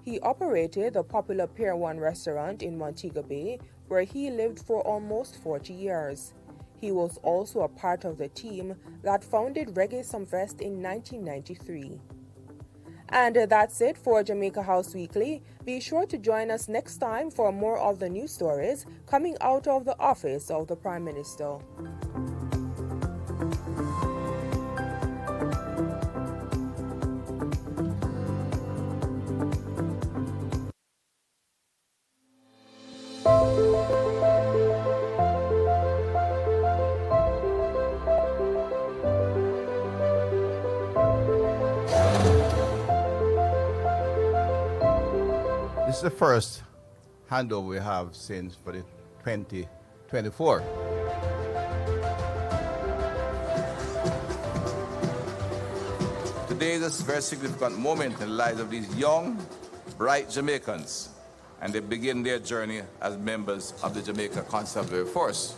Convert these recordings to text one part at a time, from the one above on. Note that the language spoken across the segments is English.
He operated the popular Pier 1 restaurant in Montego Bay, where he lived for almost 40 years. He was also a part of the team that founded Reggae Sumfest in 1993. And that's it for Jamaica House Weekly. Be sure to join us next time for more of the news stories coming out of the office of the Prime Minister. This is the first handover we have since for the 2024. Today is a very significant moment in the lives of these young, bright Jamaicans, and they begin their journey as members of the Jamaica Constabulary Force.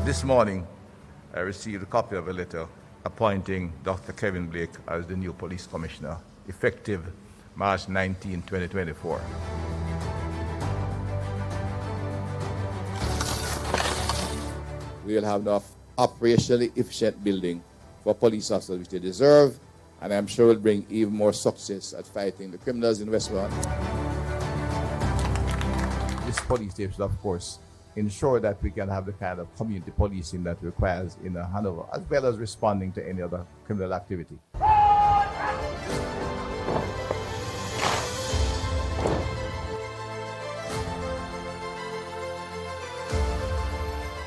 This morning, I received a copy of a letter appointing Dr. Kevin Blake as the new police commissioner, effective March 19, 2024. We will have enough operationally efficient building for police officers, which they deserve, and I'm sure will bring even more success at fighting the criminals in Westmoreland. This police station, of course, ensure that we can have the kind of community policing that requires in Hanover, as well as responding to any other criminal activity.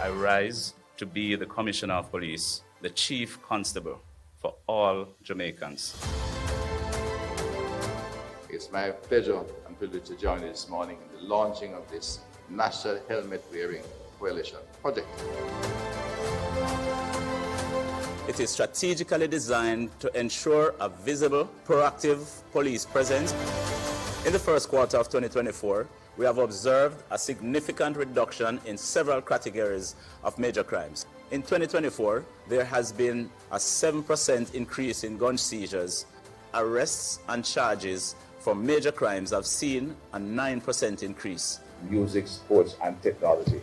I rise to be the Commissioner of Police, the Chief Constable for all Jamaicans. It's my pleasure and privilege to join you this morning in the launching of this National Helmet Wearing Coalition project. It is strategically designed to ensure a visible, proactive police presence. In the first quarter of 2024, we have observed a significant reduction in several categories of major crimes. In 2024, there has been a 7% increase in gun seizures. Arrests and charges for major crimes have seen a 9% increase. Music, sports, and technology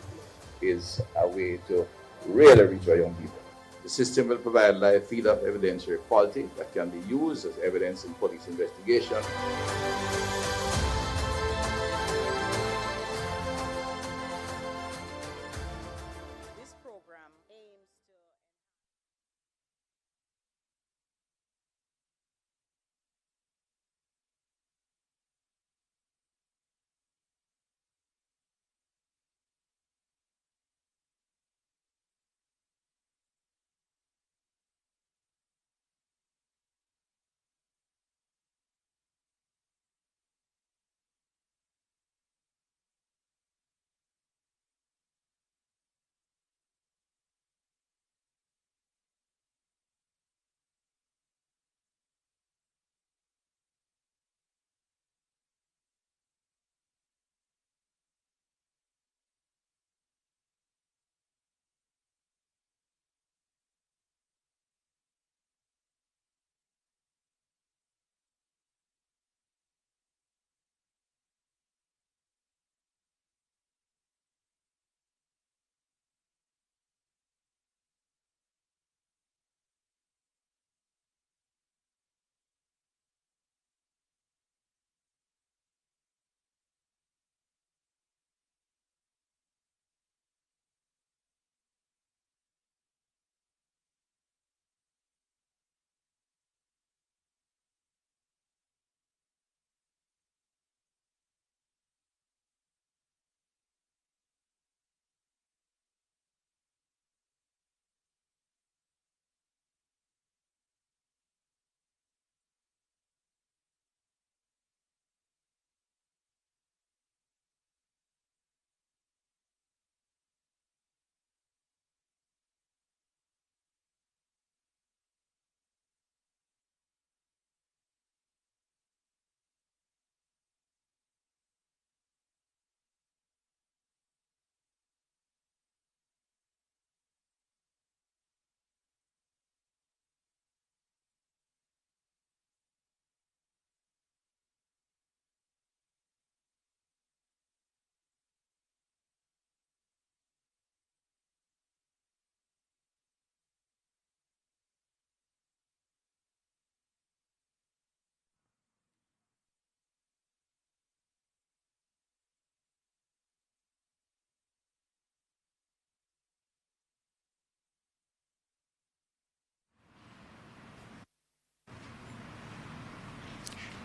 is a way to really reach our young people. The system will provide live feed of evidentiary quality that can be used as evidence in police investigation.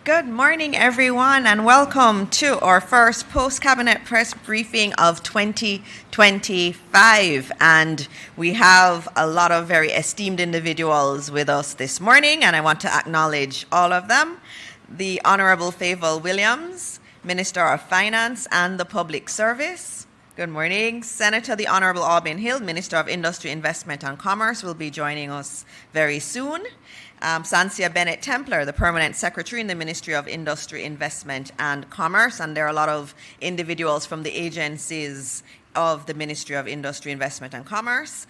Good morning, everyone, and welcome to our first post-cabinet press briefing of 2025. And we have a lot of very esteemed individuals with us this morning, and I want to acknowledge all of them. The Honorable Favour Williams, Minister of Finance and the Public Service. Good morning. Senator the Honorable Aubin Hill, Minister of Industry, Investment and Commerce, will be joining us very soon. Sansia Bennett-Templer, the Permanent Secretary in the Ministry of Industry, Investment and Commerce, and there are a lot of individuals from the agencies of the Ministry of Industry, Investment and Commerce.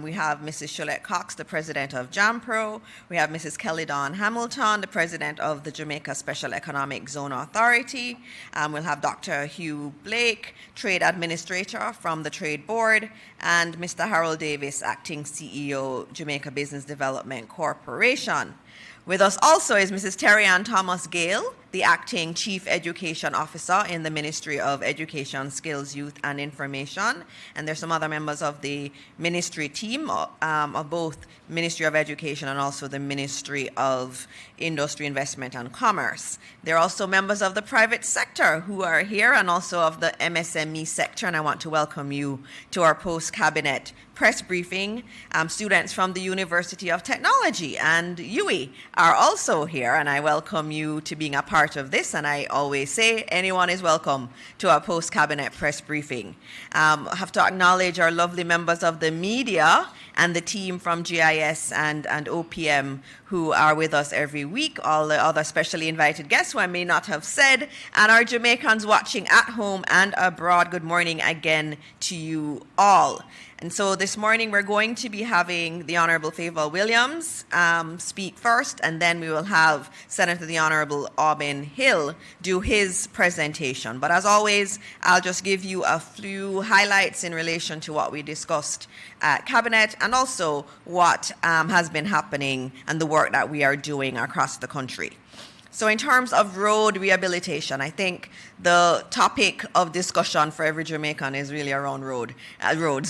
We have Mrs. Sholette Cox, the President of JAMPRO. We have Mrs. Kelly Dawn Hamilton, the President of the Jamaica Special Economic Zone Authority. We'll have Dr. Hugh Blake, Trade Administrator from the Trade Board, and Mr. Harold Davis, Acting CEO, Jamaica Business Development Corporation. With us also is Mrs. Terry Ann Thomas Gale, the Acting Chief Education Officer in the Ministry of Education, Skills, Youth and Information. And there's some other members of the ministry team of both Ministry of Education and also the Ministry of Industry, Investment and Commerce. There are also members of the private sector who are here and also of the MSME sector, and I want to welcome you to our post-cabinet press briefing. Students from the University of Technology and UWI are also here, and I welcome you to being a part of this, and I always say anyone is welcome to our post-cabinet press briefing. I have to acknowledge our lovely members of the media and the team from GIS and OPM who are with us every week, all the other specially invited guests who I may not have said, and our Jamaicans watching at home and abroad. Good morning again to you all. And so this morning we're going to be having the Honourable Favour Williams speak first, and then we will have Senator the Honourable Aubin Hill do his presentation. But as always, I'll just give you a few highlights in relation to what we discussed at Cabinet and also what has been happening and the work that we are doing across the country. So in terms of road rehabilitation, I think the topic of discussion for every Jamaican is really around roads.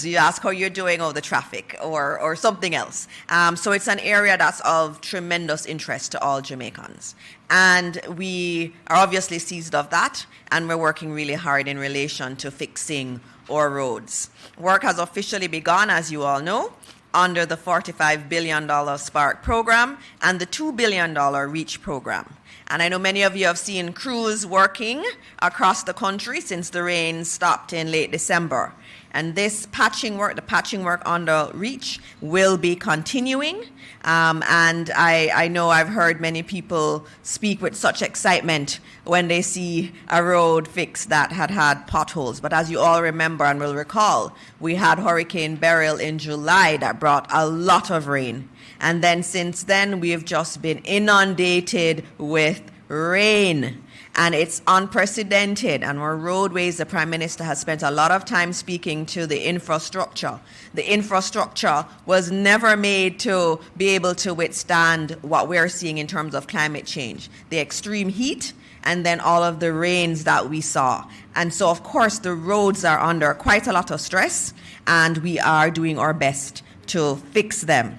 You ask how you're doing, the traffic or something else. So it's an area that's of tremendous interest to all Jamaicans. And we are obviously seized of that, and we're working really hard in relation to fixing our roads. Work has officially begun, as you all know, under the $45 billion SPARK program and the $2 billion REACH program. And I know many of you have seen crews working across the country since the rain stopped in late December. And this patching work, the patching work under REACH, will be continuing. And I know I've heard many people speak with such excitement when they see a road fix that had potholes. But as you all remember and will recall, we had Hurricane Beryl in July that brought a lot of rain. And then since then, we have just been inundated with rain. And it's unprecedented. And our roadways, the Prime Minister has spent a lot of time speaking to the infrastructure. The infrastructure was never made to be able to withstand what we're seeing in terms of climate change, the extreme heat, and then all of the rains that we saw. And so, of course, the roads are under quite a lot of stress, and we are doing our best to fix them.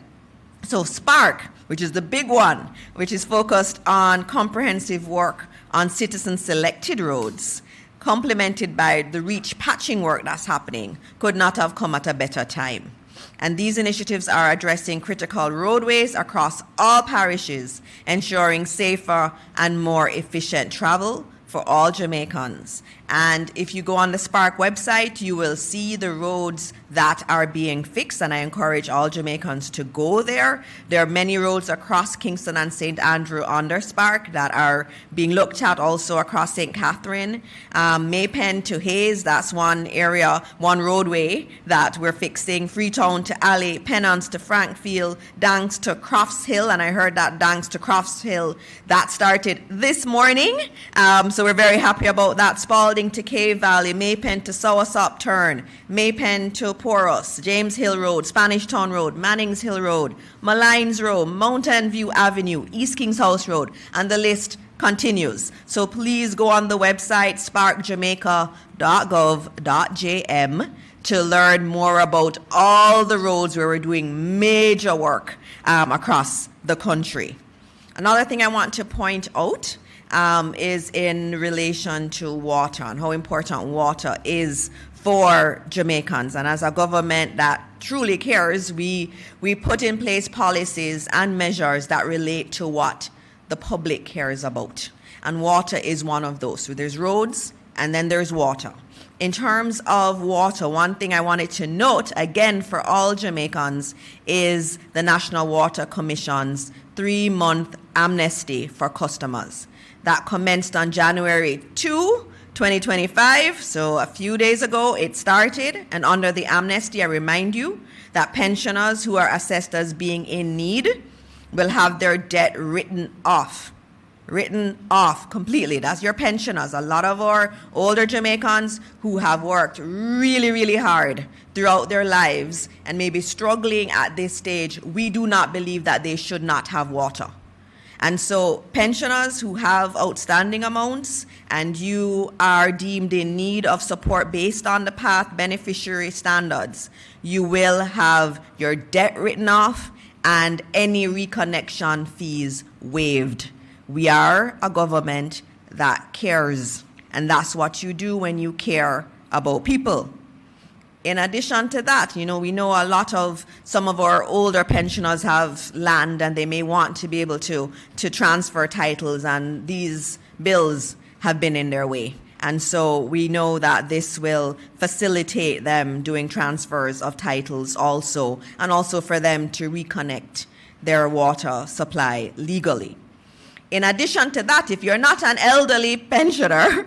So SPARK, which is the big one, which is focused on comprehensive work on citizen-selected roads, complemented by the REACH patching work that's happening, could not have come at a better time. And these initiatives are addressing critical roadways across all parishes, ensuring safer and more efficient travel for all Jamaicans. And if you go on the SPARK website, you will see the roads that are being fixed, and I encourage all Jamaicans to go there. There are many roads across Kingston and St. Andrew under SPARK that are being looked at, also across St. Catherine. Maypen to Hayes, that's one area, one roadway that we're fixing. Freetown to Alley, Pennants to Frankfield, Danks to Crofts Hill, and I heard that Danks to Crofts Hill, that started this morning. So we're very happy about that. Spalding to Cave Valley, Maypen to Southsop Turn, Maypen to Porus, James Hill Road, Spanish Town Road, Mannings Hill Road, Malines Road, Mountain View Avenue, East Kings House Road, and the list continues. So please go on the website sparkjamaica.gov.jm to learn more about all the roads where we're doing major work across the country. Another thing I want to point out is in relation to water and how important water is for Jamaicans. And as a government that truly cares, we put in place policies and measures that relate to what the public cares about. And water is one of those. So there's roads and then there's water. In terms of water, one thing I wanted to note, again, for all Jamaicans, is the National Water Commission's 3-month amnesty for customers. That commenced on January 2, 2025, so a few days ago it started. And under the amnesty, I remind you that pensioners who are assessed as being in need will have their debt written off completely. That's your pensioners. A lot of our older Jamaicans who have worked really, really hard throughout their lives and may be struggling at this stage, we do not believe that they should not have water. And so pensioners who have outstanding amounts and you are deemed in need of support based on the PATH beneficiary standards, you will have your debt written off and any reconnection fees waived. We are a government that cares, and that's what you do when you care about people. In addition to that, we know a lot of some of our older pensioners have land and they may want to be able to transfer titles, and these bills have been in their way. And so we know that this will facilitate them doing transfers of titles also, and also for them to reconnect their water supply legally. In addition to that, if you're not an elderly pensioner,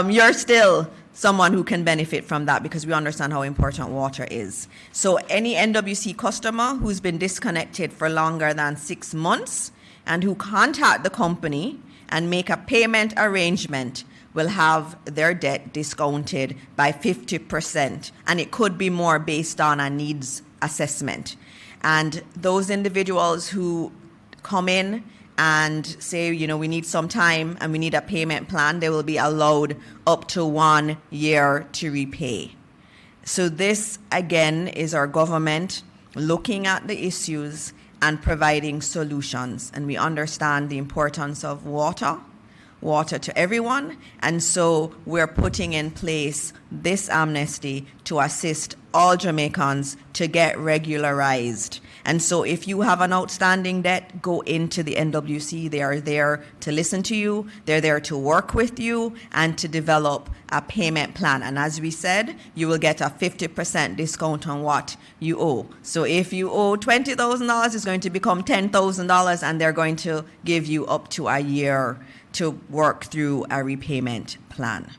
you're still someone who can benefit from that because we understand how important water is. So any NWC customer who's been disconnected for longer than 6 months and who contact the company and make a payment arrangement will have their debt discounted by 50%. And it could be more based on a needs assessment. And those individuals who come in and say, we need some time and we need a payment plan, they will be allowed up to 1 year to repay. So this, again, is our government looking at the issues and providing solutions. And we understand the importance of water to everyone. And so we're putting in place this amnesty to assist all Jamaicans to get regularized. And so if you have an outstanding debt, go into the NWC. They are there to listen to you. They're there to work with you and to develop a payment plan. And as we said, you will get a 50% discount on what you owe. So if you owe $20,000, it's going to become $10,000, and they're going to give you up to a year to work through a repayment plan.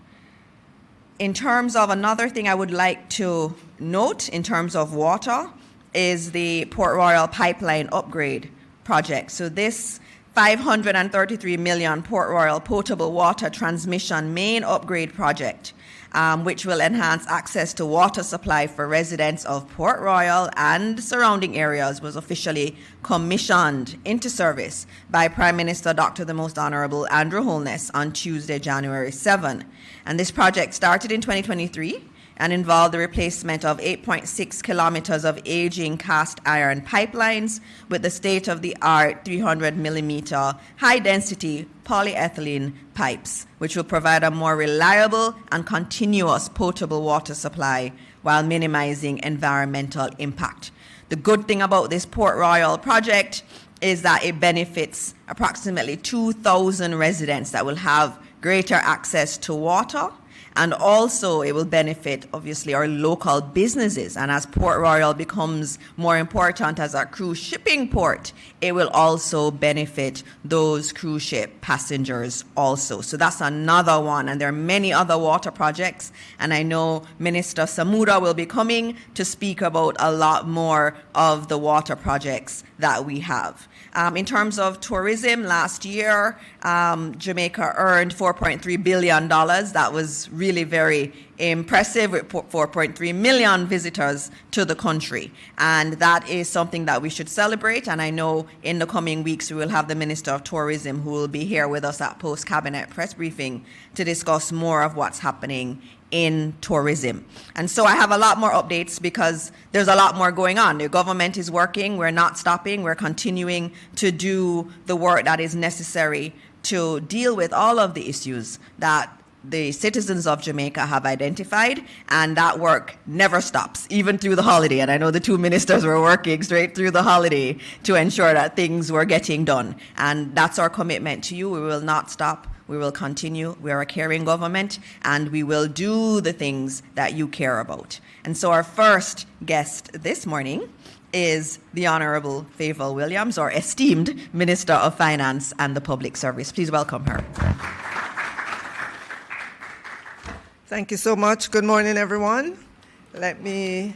In terms of another thing I would like to note in terms of water is the Port Royal Pipeline Upgrade Project. So this $533 million Port Royal Potable Water Transmission Main Upgrade Project, which will enhance access to water supply for residents of Port Royal and surrounding areas, was officially commissioned into service by Prime Minister Dr. the Most Honorable Andrew Holness on Tuesday, January 7. And this project started in 2023 and involved the replacement of 8.6 kilometers of aging cast iron pipelines with the state-of-the-art 300 millimeter high-density polyethylene pipes, which will provide a more reliable and continuous potable water supply while minimizing environmental impact. The good thing about this Port Royal project is that it benefits approximately 2,000 residents that will have greater access to water. And also it will benefit, obviously, our local businesses. And as Port Royal becomes more important as a cruise shipping port, it will also benefit those cruise ship passengers also. So that's another one. And there are many other water projects. And I know Minister Samuda will be coming to speak about a lot more of the water projects that we have. In terms of tourism, last year, Jamaica earned $4.3 billion. That was was really very impressive, with 4.3 million visitors to the country. And that is something that we should celebrate. And I know in the coming weeks we will have the Minister of Tourism who will be here with us at post-cabinet press briefing to discuss more of what's happening in tourism. And so I have a lot more updates because there's a lot more going on. The government is working. We're not stopping. We're continuing to do the work that is necessary to deal with all of the issues that the citizens of Jamaica have identified, and that work never stops, even through the holiday. And I know the two ministers were working straight through the holiday to ensure that things were getting done. And that's our commitment to you. We will not stop. We will continue. We are a caring government, and we will do the things that you care about. And so our first guest this morning is the Honourable Favour Williams, our esteemed Minister of Finance and the Public Service. Please welcome her. Thank you so much. Good morning, everyone. Let me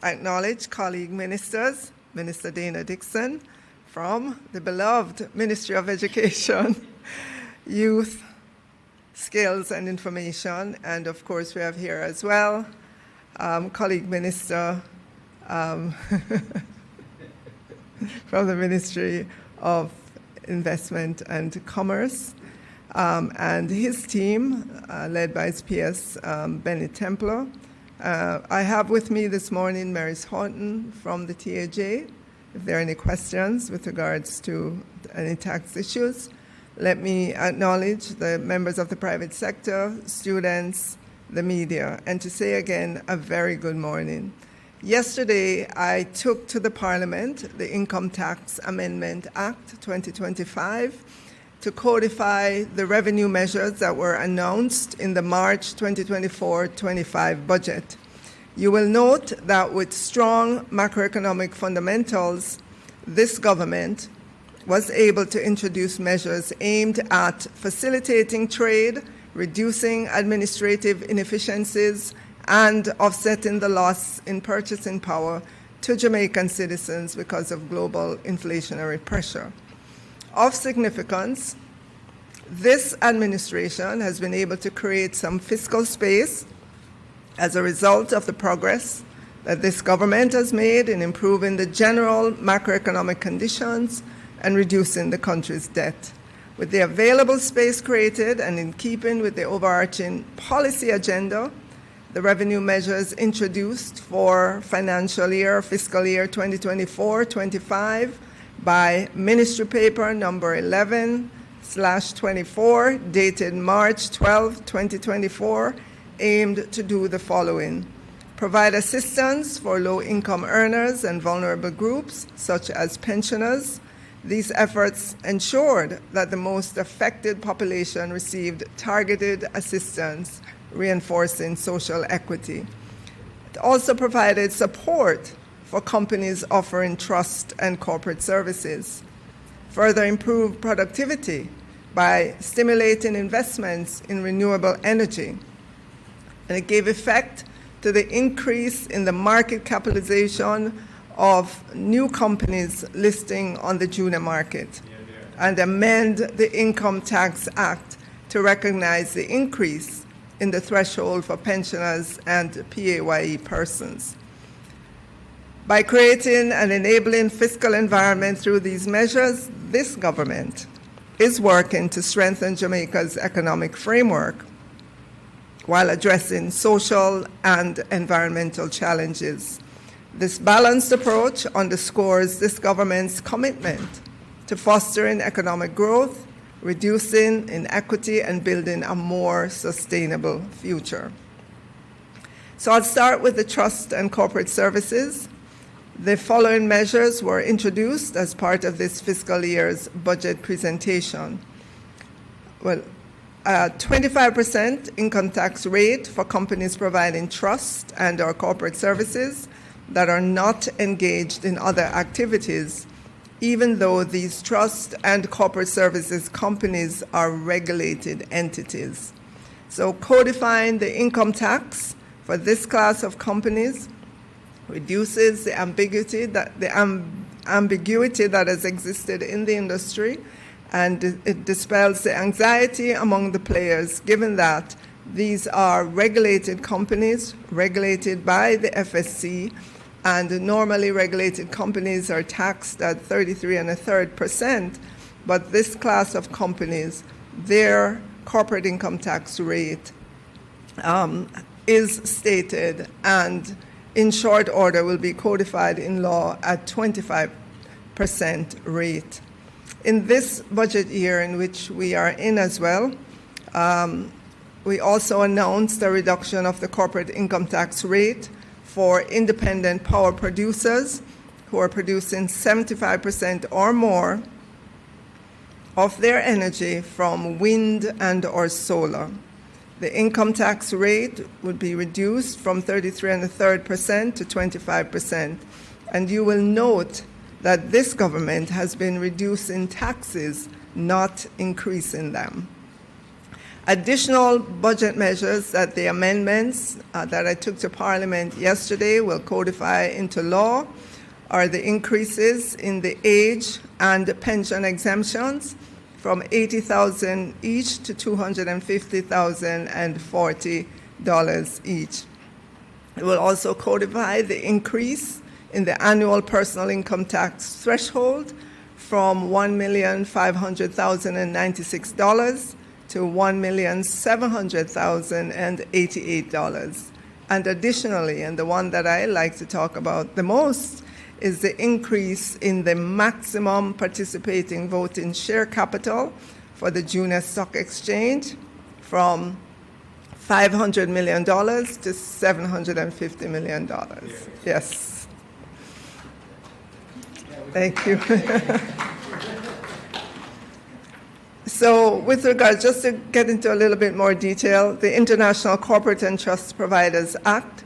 acknowledge colleague ministers, Minister Dana Dixon from the beloved Ministry of Education, Youth, Skills and Information, and of course we have here as well colleague Minister from the Ministry of Investment and Commerce, and his team, led by his PS Benny Templar. I have with me this morning Maurice Horton from the TAJ. If there are any questions with regards to any tax issues, let me acknowledge the members of the private sector, students, the media, and to say again a very good morning. Yesterday, I took to the Parliament the Income Tax Amendment Act 2025 to codify the revenue measures that were announced in the March 2024-25 budget. You will note that with strong macroeconomic fundamentals, this government was able to introduce measures aimed at facilitating trade, reducing administrative inefficiencies, and offsetting the loss in purchasing power to Jamaican citizens because of global inflationary pressure. Of significance, this administration has been able to create some fiscal space as a result of the progress that this government has made in improving the general macroeconomic conditions and reducing the country's debt. With the available space created and in keeping with the overarching policy agenda, the revenue measures introduced for fiscal year 2024-25 by Ministry Paper number 11/24, dated March 12, 2024, aimed to do the following: provide assistance for low-income earners and vulnerable groups, such as pensioners. These efforts ensured that the most affected population received targeted assistance, reinforcing social equity. It also provided support for companies offering trust and corporate services, further improved productivity by stimulating investments in renewable energy, and it gave effect to the increase in the market capitalization of new companies listing on the junior market, and amend the Income Tax Act to recognize the increase in the threshold for pensioners and PAYE persons. By creating an enabling fiscal environment through these measures, this government is working to strengthen Jamaica's economic framework while addressing social and environmental challenges. This balanced approach underscores this government's commitment to fostering economic growth, reducing inequity, and building a more sustainable future. So I'll start with the trust and corporate services. The following measures were introduced as part of this fiscal year's budget presentation. Well, a 25% income tax rate for companies providing trust and or corporate services that are not engaged in other activities, even though these trust and corporate services companies are regulated entities. So codifying the income tax for this class of companies reduces the ambiguity that has existed in the industry, and it dispels the anxiety among the players, given that These are regulated companies, regulated by the FSC, and normally regulated companies are taxed at 33.33%, but this class of companies, their corporate income tax rate is stated and in short order will be codified in law at 25% rate. In this budget year in which we are in as well, we also announced a reduction of the corporate income tax rate for independent power producers who are producing 75% or more of their energy from wind and or solar. The income tax rate would be reduced from 33.33% to 25%. And you will note that this government has been reducing taxes, not increasing them. Additional budget measures that the amendments that I took to Parliament yesterday will codify into law are the increases in the age and pension exemptions from $80,000 each to $250,040 each. It will also codify the increase in the annual personal income tax threshold from $1,500,096 to $1,700,088. And additionally, and the one that I like to talk about the most, is the increase in the maximum participating voting share capital for the junior stock exchange from $500 million to $750 million. Yes. Thank you. So with regard, just to get into a little bit more detail, the International Corporate and Trust Providers Act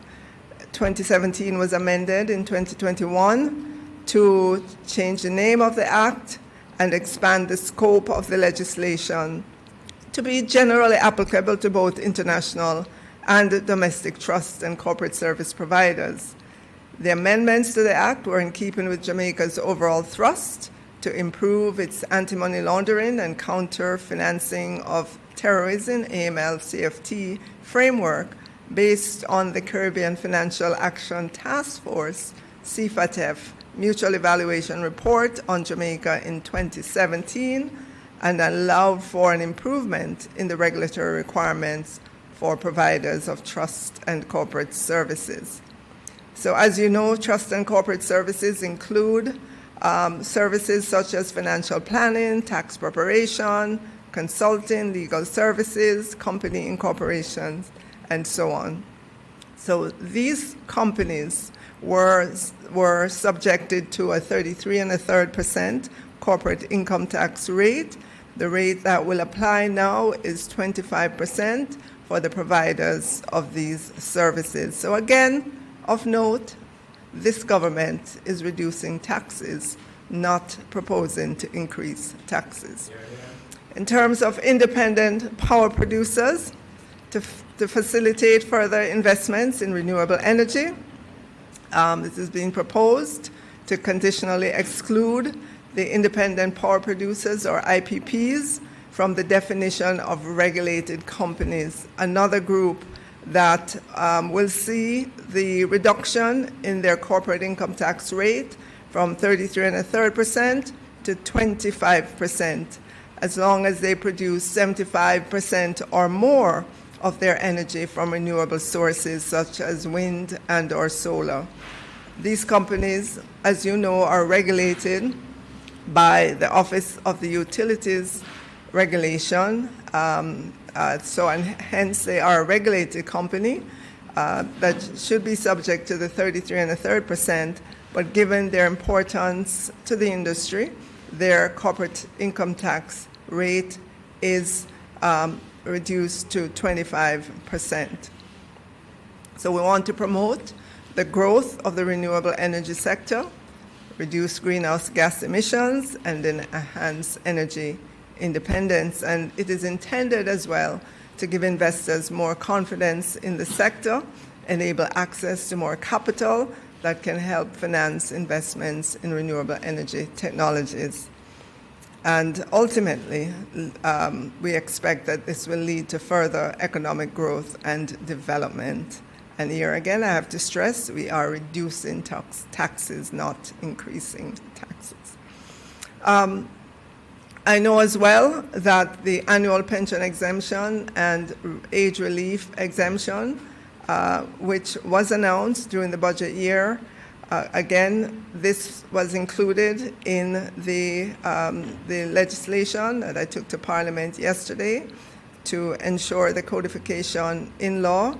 2017 was amended in 2021 to change the name of the act and expand the scope of the legislation to be generally applicable to both international and domestic trust and corporate service providers. The amendments to the act were in keeping with Jamaica's overall thrust to improve its anti-money laundering and counter-financing of terrorism, AML-CFT framework based on the Caribbean Financial Action Task Force, CFATF, Mutual Evaluation Report on Jamaica in 2017, and allowed for an improvement in the regulatory requirements for providers of trust and corporate services. So as you know, trust and corporate services include services such as financial planning, tax preparation, consulting, legal services, company incorporations, and so on. So these companies were subjected to a 33.33% corporate income tax rate. The rate that will apply now is 25% for the providers of these services. So again, of note, this government is reducing taxes, not proposing to increase taxes. In terms of independent power producers, to facilitate further investments in renewable energy, this is being proposed to conditionally exclude the independent power producers, or IPPs, from the definition of regulated companies, another group that will see the reduction in their corporate income tax rate from 33.33% to 25%, as long as they produce 75% or more of their energy from renewable sources such as wind and or solar. These companies, as you know, are regulated by the Office of the Utilities Regulation, and hence they are a regulated company that should be subject to the 33.33%, but given their importance to the industry, their corporate income tax rate is reduced to 25%. So we want to promote the growth of the renewable energy sector, reduce greenhouse gas emissions, and then enhance energy independence. And it is intended as well to give investors more confidence in the sector, enable access to more capital that can help finance investments in renewable energy technologies. And ultimately, we expect that this will lead to further economic growth and development. And here again, I have to stress, we are reducing taxes, not increasing taxes. I know as well that the annual pension exemption and age relief exemption, which was announced during the budget year, again, this was included in the legislation that I took to Parliament yesterday to ensure the codification in law.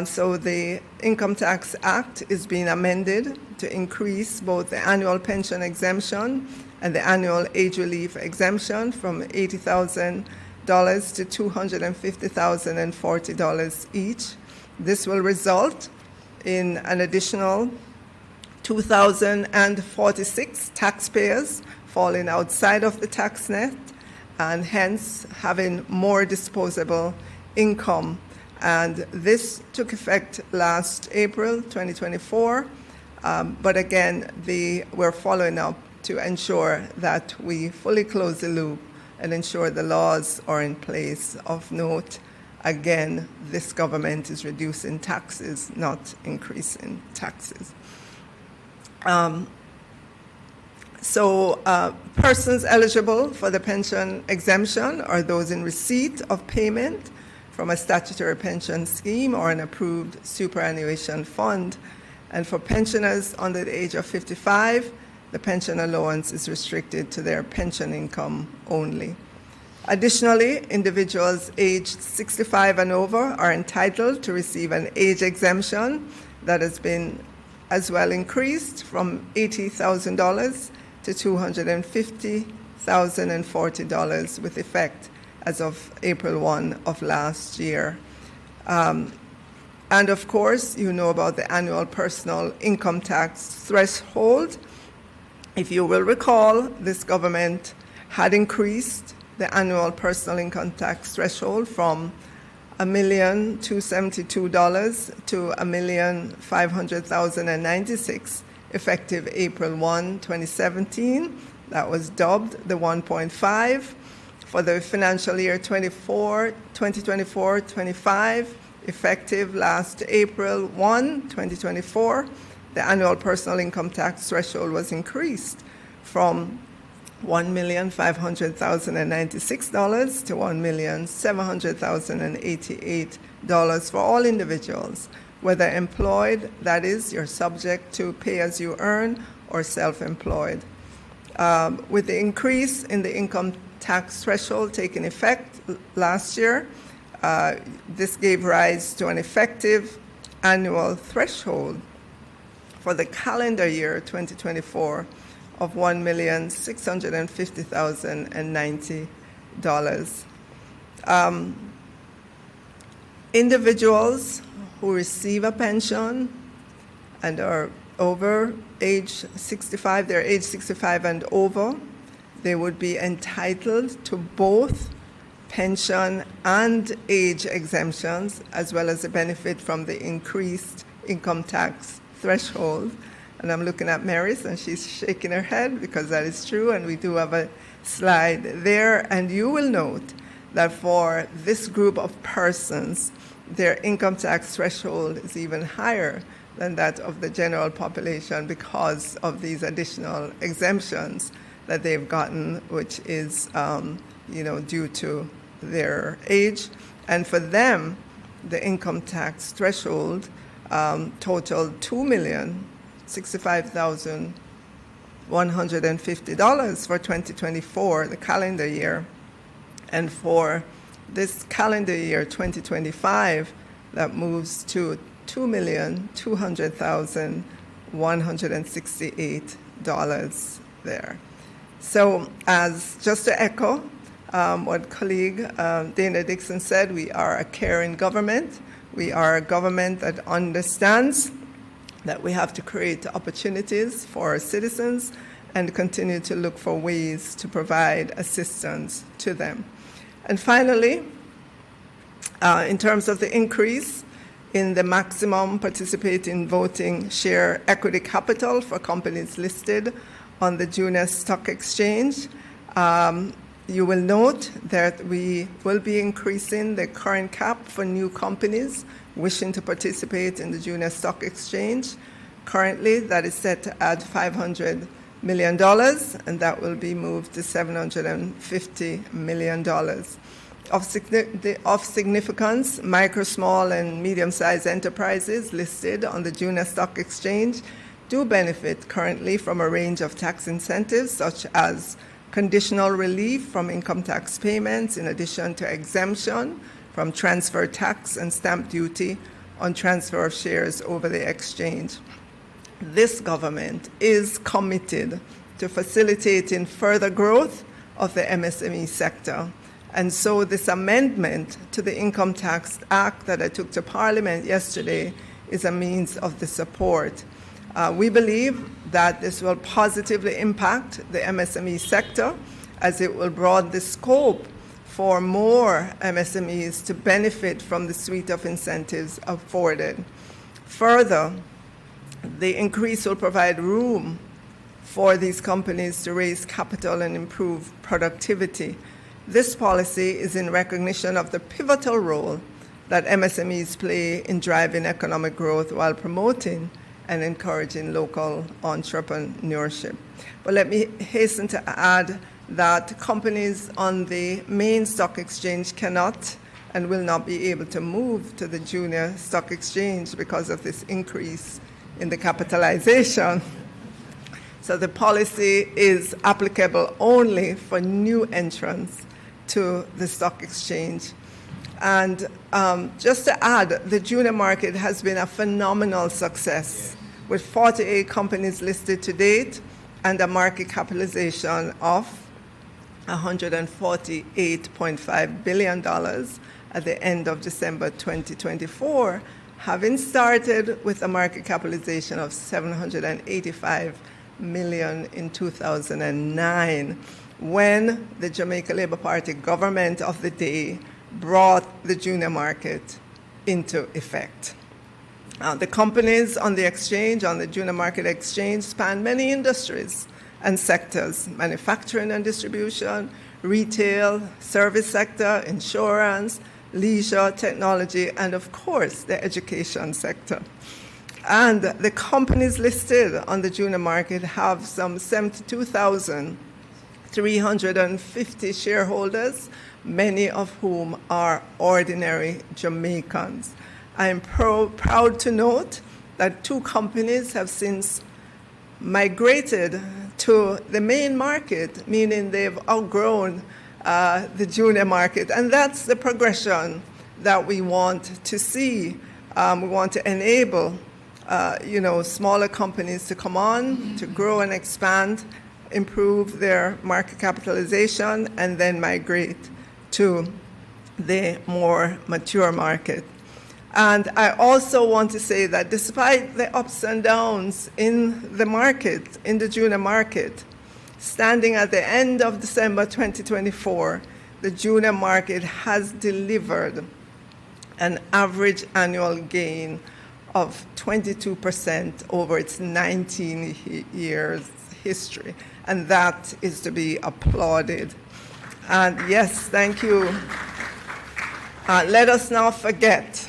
So the Income Tax Act is being amended to increase both the annual pension exemption and the annual age relief exemption from $80,000 to $250,040 each. This will result in an additional 2,046 taxpayers falling outside of the tax net and hence having more disposable income. And this took effect last April 2024, but again, we're following up to ensure that we fully close the loop and ensure the laws are in place. Of note, again, this government is reducing taxes, not increasing taxes. Persons eligible for the pension exemption are those in receipt of payment from a statutory pension scheme or an approved superannuation fund. And for pensioners under the age of 55, the pension allowance is restricted to their pension income only. Additionally, individuals aged 65 and over are entitled to receive an age exemption that has been as well increased from $80,000 to $250,040 with effect as of April 1 of last year. And of course, you know about the annual personal income tax threshold. If you will recall, this government had increased the annual personal income tax threshold from $1,272,000 to $1,500,096 effective April 1, 2017. That was dubbed the 1.5. For the financial year 2024-25, effective last April 1, 2024, the annual personal income tax threshold was increased from $1,500,096 to $1,700,088 for all individuals, whether employed, that is, you're subject to pay as you earn, or self-employed. With the increase in the income tax threshold taking effect last year, this gave rise to an effective annual threshold for the calendar year 2024 of $1,650,090. Individuals who receive a pension and are over age 65, they're age 65 and over, they would be entitled to both pension and age exemptions, as well as the benefit from the increased income tax threshold. And I'm looking at Morris, and she's shaking her head because that is true, and we do have a slide there. And you will note that for this group of persons, their income tax threshold is even higher than that of the general population because of these additional exemptions that they've gotten, which is due to their age. And for them, the income tax threshold totaled $2,065,150 for 2024, the calendar year. And for this calendar year, 2025, that moves to $2,200,168 there. So as just to echo what colleague Dana Dixon said, we are a caring government. We are a government that understands that we have to create opportunities for our citizens and continue to look for ways to provide assistance to them. And finally, in terms of the increase in the maximum participating voting share equity capital for companies listed on the Junior Stock Exchange, You will note that we will be increasing the current cap for new companies wishing to participate in the Junior Stock Exchange. Currently, that is set at $500 million, and that will be moved to $750 million. Of significance, micro, small, and medium-sized enterprises listed on the Junior Stock Exchange do benefit currently from a range of tax incentives, such as conditional relief from income tax payments, in addition to exemption from transfer tax and stamp duty on transfer of shares over the exchange. This government is committed to facilitating further growth of the MSME sector. And so this amendment to the Income Tax Act that I took to Parliament yesterday is a means of the support. We believe that this will positively impact the MSME sector, as it will broaden the scope for more MSMEs to benefit from the suite of incentives afforded. Further, the increase will provide room for these companies to raise capital and improve productivity. This policy is in recognition of the pivotal role that MSMEs play in driving economic growth while promoting and encouraging local entrepreneurship. But let me hasten to add that companies on the main stock exchange cannot and will not be able to move to the Junior Stock Exchange because of this increase in the capitalization. So the policy is applicable only for new entrants to the stock exchange. And just to add, the junior market has been a phenomenal success, with 48 companies listed to date and a market capitalization of $148.5 billion at the end of December 2024, having started with a market capitalization of $785 million in 2009, when the Jamaica Labour Party government of the day brought the junior market into effect. The companies on the exchange, on the junior market exchange, span many industries and sectors: manufacturing and distribution, retail, service sector, insurance, leisure, technology, and of course, the education sector. And the companies listed on the junior market have some 72,350 shareholders, many of whom are ordinary Jamaicans. I am proud to note that 2 companies have since migrated to the main market, meaning they've outgrown the junior market. And that's the progression that we want to see. We want to enable smaller companies to come on, to grow and expand, improve their market capitalization, and then migrate to the more mature market. And I also want to say that despite the ups and downs in the market, in the junior market, standing at the end of December 2024, the junior market has delivered an average annual gain of 22% over its 19 years history. And that is to be applauded. And yes, thank you. Let us not forget,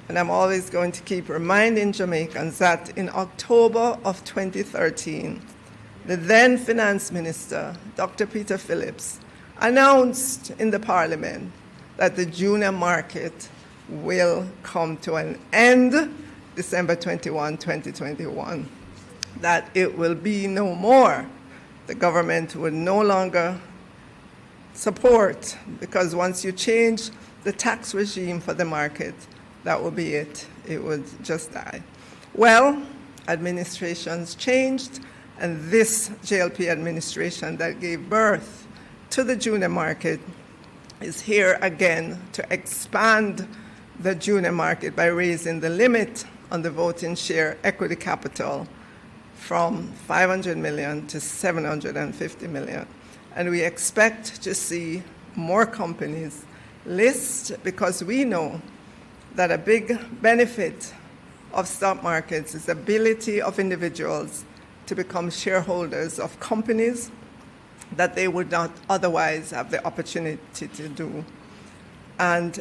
and I'm always going to keep reminding Jamaicans, that in October of 2013, the then Finance Minister, Dr. Peter Phillips, announced in the Parliament that the junior market will come to an end December 21, 2021, that it will be no more. The government would no longer support, because once you change the tax regime for the market, that will be it. It would just die. Well, administrations changed, and this JLP administration that gave birth to the junior market is here again to expand the junior market by raising the limit on the voting share equity capital from $500 million to $750 million. And we expect to see more companies list, because we know that a big benefit of stock markets is the ability of individuals to become shareholders of companies that they would not otherwise have the opportunity to do. And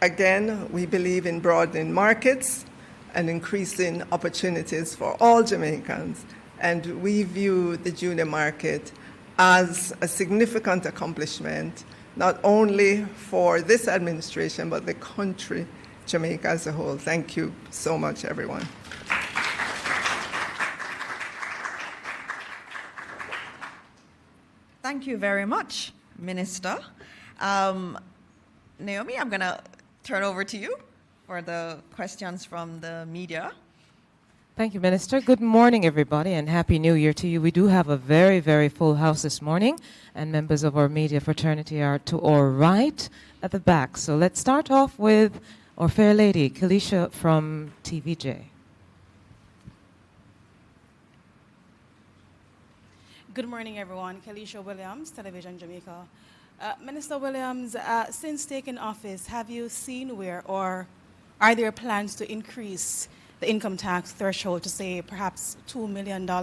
again, we believe in broadening markets and increasing opportunities for all Jamaicans. And we view the junior market as a significant accomplishment, not only for this administration, but the country, Jamaica as a whole. Thank you so much, everyone. Thank you very much, Minister. Naomi, I'm going to turn over to you for the questions from the media. Thank you, Minister. Good morning, everybody, and Happy New Year to you. We do have a very, very full house this morning, and members of our media fraternity are to our right at the back. So let's start off with our fair lady, Kalisha from TVJ. Good morning, everyone. Kalisha Williams, Television Jamaica. Minister Williams, since taking office, have you seen where or are there plans to increase the income tax threshold to, say, perhaps $2 million? I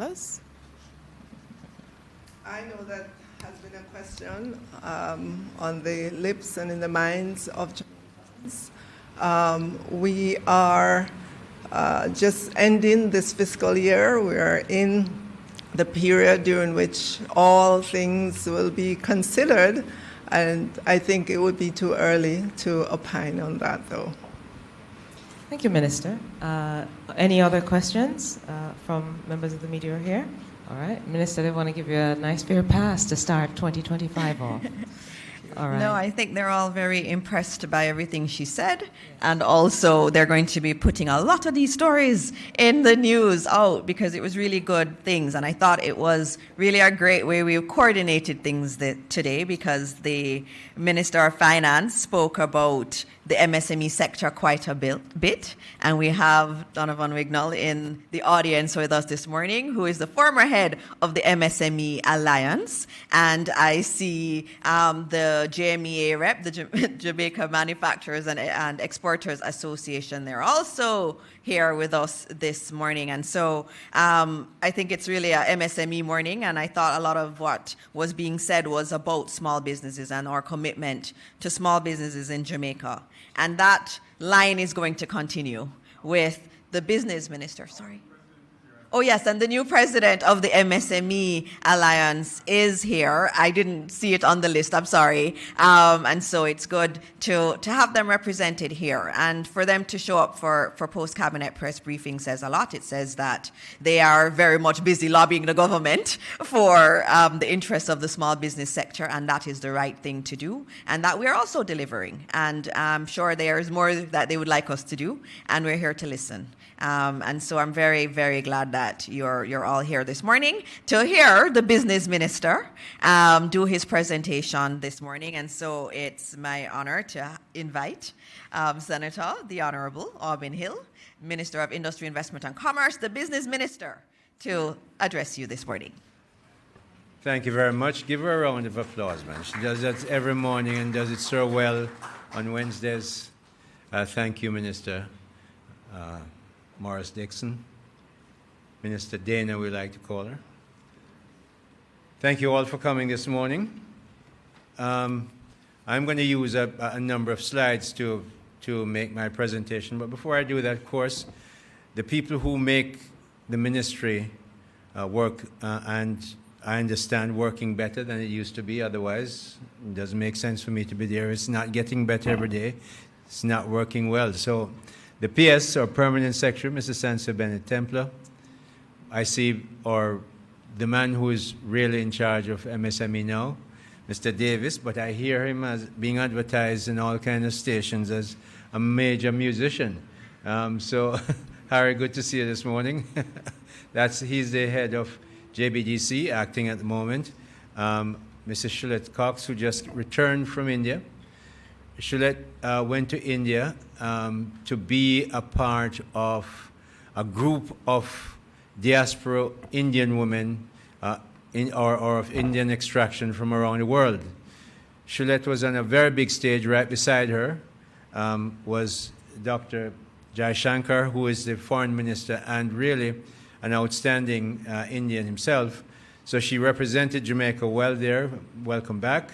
know that has been a question on the lips and in the minds of Jamaicans. We are just ending this fiscal year. We are in the period during which all things will be considered, and I think it would be too early to opine on that, though. Thank you, Minister. Any other questions from members of the media here? All right. Minister, they want to give you a nice fair pass to start 2025 off. All right. No, I think they're all very impressed by everything she said. And also, they're going to be putting a lot of these stories in the news out because it was really good things. And I thought it was really a great way we coordinated things today because the Minister of Finance spoke about the MSME sector quite a bit. And we have Donovan Wignall in the audience with us this morning, who is the former head of the MSME Alliance. And I see the JMEA rep, the Jamaica Manufacturers and Exporters Association. They're also here with us this morning. And so I think it's really a MSME morning. And I thought a lot of what was being said was about small businesses and our commitment to small businesses in Jamaica. And that line is going to continue with the business minister. Sorry. Oh, yes, and the new president of the MSME Alliance is here. I didn't see it on the list, I'm sorry. And so it's good to have them represented here. And for them to show up for post-cabinet press briefing says a lot. It says that they are very much busy lobbying the government for the interests of the small business sector, and that is the right thing to do, and that we're also delivering. And I'm sure there's more that they would like us to do, and we're here to listen. And so I'm very, very glad that you're all here this morning to hear the business minister do his presentation this morning. And so it's my honor to invite Senator, the Honorable Aubin Hill, Minister of Industry, Investment and Commerce, the business minister, to address you this morning. Thank you very much. Give her a round of applause, man. She does that every morning and does it so well on Wednesdays. Thank you, Minister. Morris Dixon, Minister Dana, we like to call her. Thank you all for coming this morning. I'm going to use a number of slides to make my presentation, but before I do that, of course, the people who make the ministry work, and I understand working better than it used to be, otherwise it doesn't make sense for me to be there. It's not getting better every day. It's not working well. So the PS, or Permanent Secretary, Mr. Sansa Bennett Templar, I see, or the man who is really in charge of MSME now, Mr. Davis, but I hear him as being advertised in all kinds of stations as a major musician. So, Harry, good to see you this morning. He's the head of JBDC, acting at the moment. Mrs. Shulette Cox, who just returned from India. Shulette went to India to be a part of a group of diaspora Indian women or of Indian extraction from around the world. Shulette was on a very big stage. Right beside her was Dr. Jai Shankar, who is the foreign minister and really an outstanding Indian himself. So she represented Jamaica well there. Welcome back.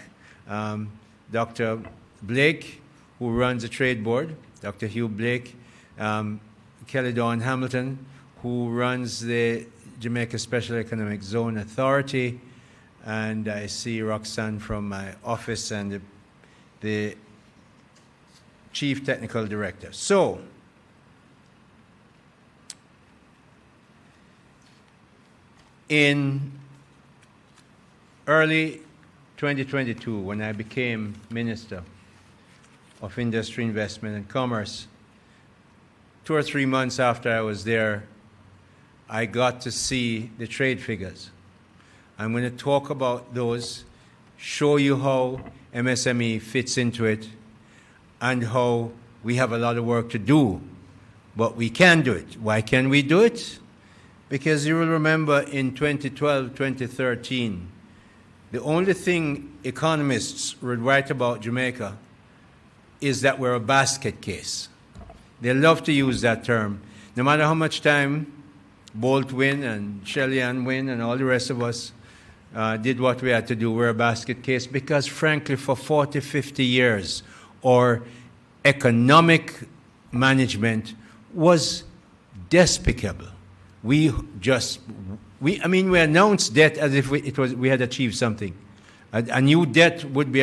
Dr. Blake, who runs the trade board, Dr. Hugh Blake, Kelly Dawn Hamilton, who runs the Jamaica Special Economic Zone Authority, and I see Roxanne from my office and the Chief Technical Director. So, in early 2022, when I became Minister of Industry, Investment and Commerce, 2 or 3 months after I was there, I got to see the trade figures. I'm going to talk about those, show you how MSME fits into it, and how we have a lot of work to do, but we can do it. Why can we do it? Because you will remember in 2012, 2013, the only thing economists would write about Jamaica is that we're a basket case. They love to use that term. No matter how much time Bolt win and Shelley-Ann win and all the rest of us did what we had to do, we're a basket case, because frankly for 40, 50 years our economic management was despicable. We announced debt as if we had achieved something. A new debt would be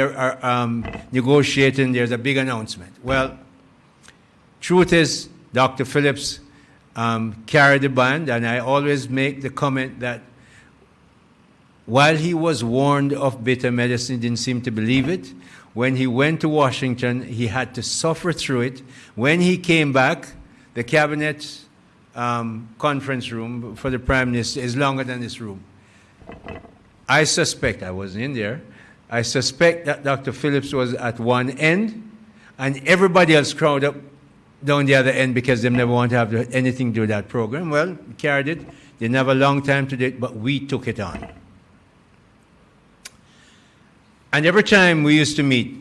negotiated, there's a big announcement. Well, truth is, Dr. Phillips carried the band, and I always make the comment that while he was warned of bitter medicine, he didn't seem to believe it. When he went to Washington, he had to suffer through it. When he came back, the cabinet conference room for the Prime Minister is longer than this room. I suspect, I wasn't in there, I suspect that Dr. Phillips was at one end and everybody else crowded up down the other end because they never want to have anything to do with that program. Well, we carried it. They didn't have a long time to do it, but we took it on. And every time we used to meet,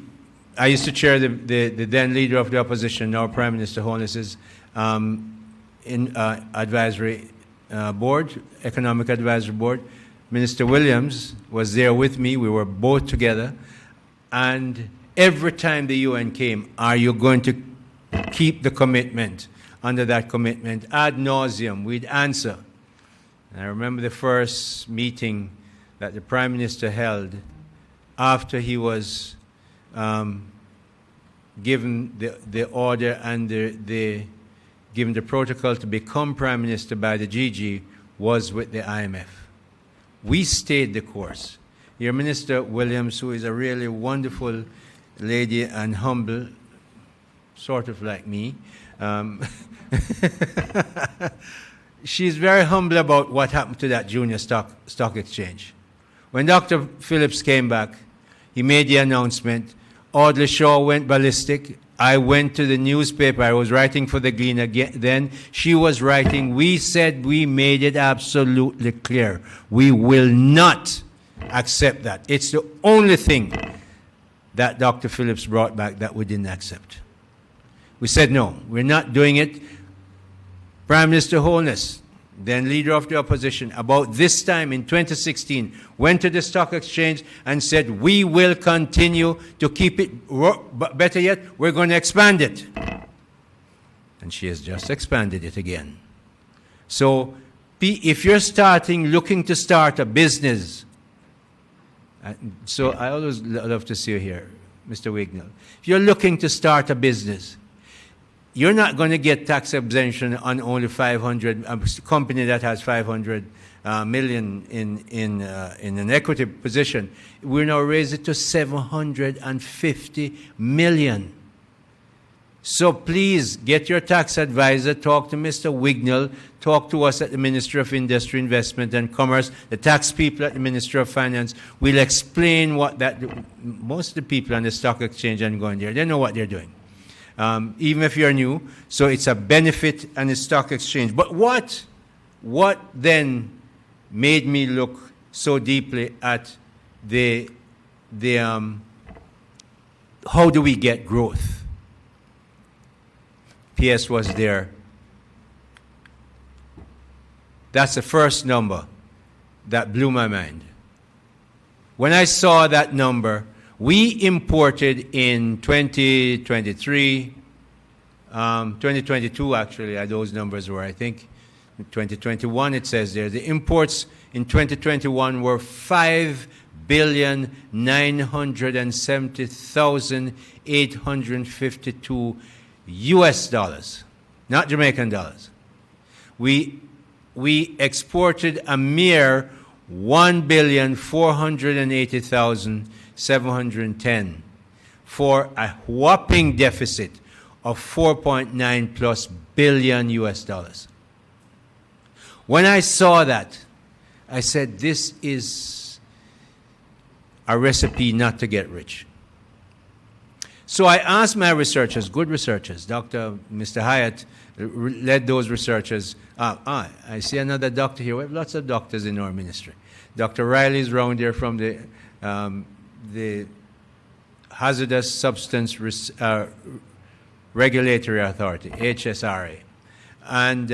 I used to chair the then leader of the opposition, now Prime Minister Holness's advisory board, economic advisory board. Minister Williams was there with me. We were both together. And every time the UN came, are you going to keep the commitment? Under that commitment, ad nauseum, we'd answer. And I remember the first meeting that the Prime Minister held after he was given the order and given the protocol to become Prime Minister by the GG was with the IMF. We stayed the course. Your Minister Williams, who is a really wonderful lady and humble, sort of like me, she's very humble about what happened to that junior stock exchange. When Dr. Phillips came back, he made the announcement. Audley Shaw went ballistic. I went to the newspaper. I was writing for the Gleaner then. She was writing. We said we made it absolutely clear. We will not accept that. It's the only thing that Dr. Phillips brought back that we didn't accept. We said, no, we're not doing it. Prime Minister Holness, then leader of the opposition, about this time in 2016, went to the stock exchange and said, we will continue to keep it, but better yet, we're going to expand it. And she has just expanded it again. So if you're looking to start a business, so I always love to see you here, Mr. Wignall. If you're looking to start a business, you're not going to get tax exemption on only 500, a company that has 500 million in an equity position. We're now raised it to 750 million. So please get your tax advisor, talk to Mr. Wignall, talk to us at the Ministry of Industry, Investment and Commerce, the tax people at the Ministry of Finance. We'll explain what most of the people on the stock exchange and going there, they know what they're doing. Even if you're new, so it's a benefit and a stock exchange. But what then made me look so deeply at how do we get growth? PS was there. That's the first number. that blew my mind. When I saw that number, we imported in 2023, 2022 actually, those numbers were, I think, 2021 it says there, the imports in 2021 were 5,970,852 US dollars, not Jamaican dollars. We exported a mere 1,480,710 for a whopping deficit of 4.9 plus billion US dollars. When I saw that, I said, this is a recipe not to get rich. So I asked my researchers, good researchers, Mr. Hyatt led those researchers. I see another doctor here. We have lots of doctors in our ministry. Dr. Riley's round there from the Hazardous Substance Regulatory Authority, HSRA. And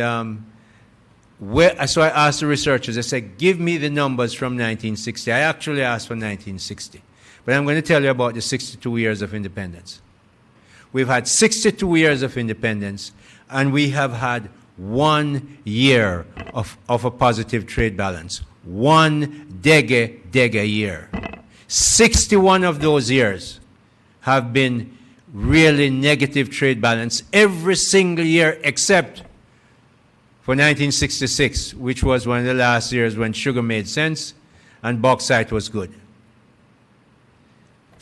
so I asked the researchers, I said, give me the numbers from 1960. I actually asked for 1960. But I'm going to tell you about the 62 years of independence. We've had 62 years of independence, and we have had 1 year of a positive trade balance. 1 dege year. 61 of those years have been really negative trade balance every single year except for 1966, which was one of the last years when sugar made sense and bauxite was good.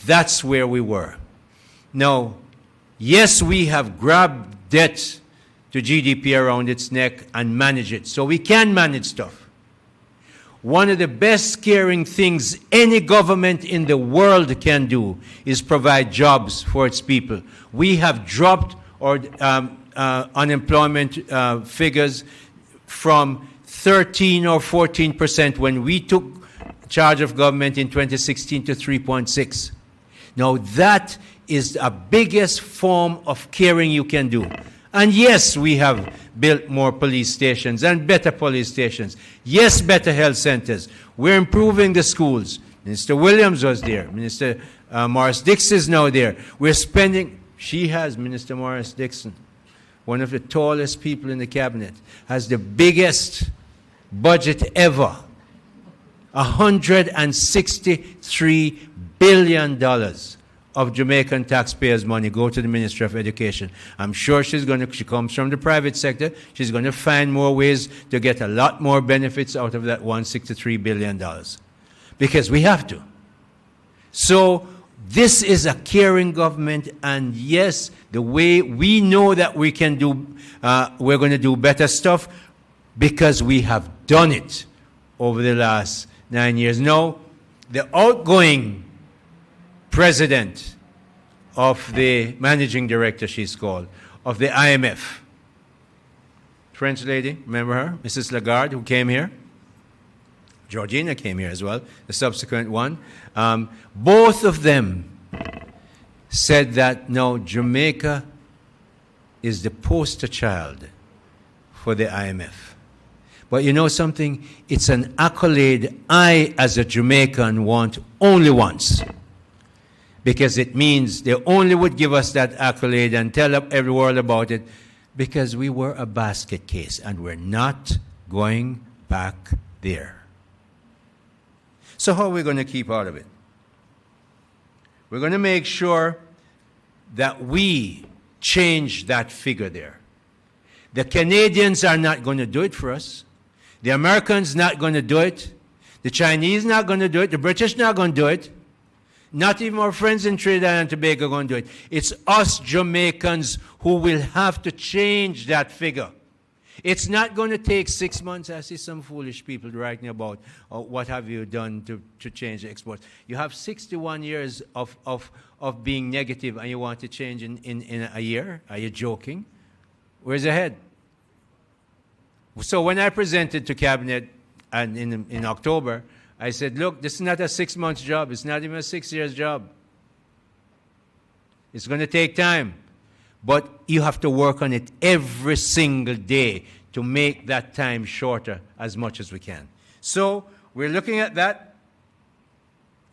That's where we were. Now, yes, we have grabbed debt to GDP around its neck and manage it. So we can manage stuff. One of the best caring things any government in the world can do is provide jobs for its people. We have dropped our unemployment figures from 13 or 14% when we took charge of government in 2016 to 3.6. Now that is the biggest form of caring you can do. And yes, we have built more police stations and better police stations. Yes, better health centers. We're improving the schools. Minister Williams was there. Minister Morris Dixon is now there. We're spending, Minister Morris Dixon, one of the tallest people in the cabinet, has the biggest budget ever. $163 billion of Jamaican taxpayers' money go to the Ministry of Education. I'm sure she comes from the private sector. She's going to find more ways to get a lot more benefits out of that $163 billion. Because we have to. So this is a caring government, and yes, the way we know that we can do, we're going to do better stuff because we have done it over the last 9 years. Now, the outgoing president of the managing director, she's called, of the IMF, French lady, remember her? Mrs. Lagarde, who came here. Georgina came here as well, the subsequent one. Both of them said that, no, Jamaica is the poster child for the IMF. But you know something? It's an accolade I, as a Jamaican, want only once. Because it means they only would give us that accolade and tell every world about it because we were a basket case, and we're not going back there. So how are we going to keep out of it? We're going to make sure that we change that figure there. The Canadians are not going to do it for us. The Americans not going to do it. The Chinese not going to do it. The British not going to do it. Not even our friends in Trinidad and Tobago are going to do it. It's us Jamaicans who will have to change that figure. It's not going to take 6 months. I see some foolish people writing about what have you done to change the exports. You have 61 years of being negative and you want to change in a year? Are you joking? Where's the head? So when I presented to Cabinet and in October, I said, look, this is not a 6 months job. It's not even a 6 years job. It's going to take time. But you have to work on it every single day to make that time shorter as much as we can. So we're looking at that.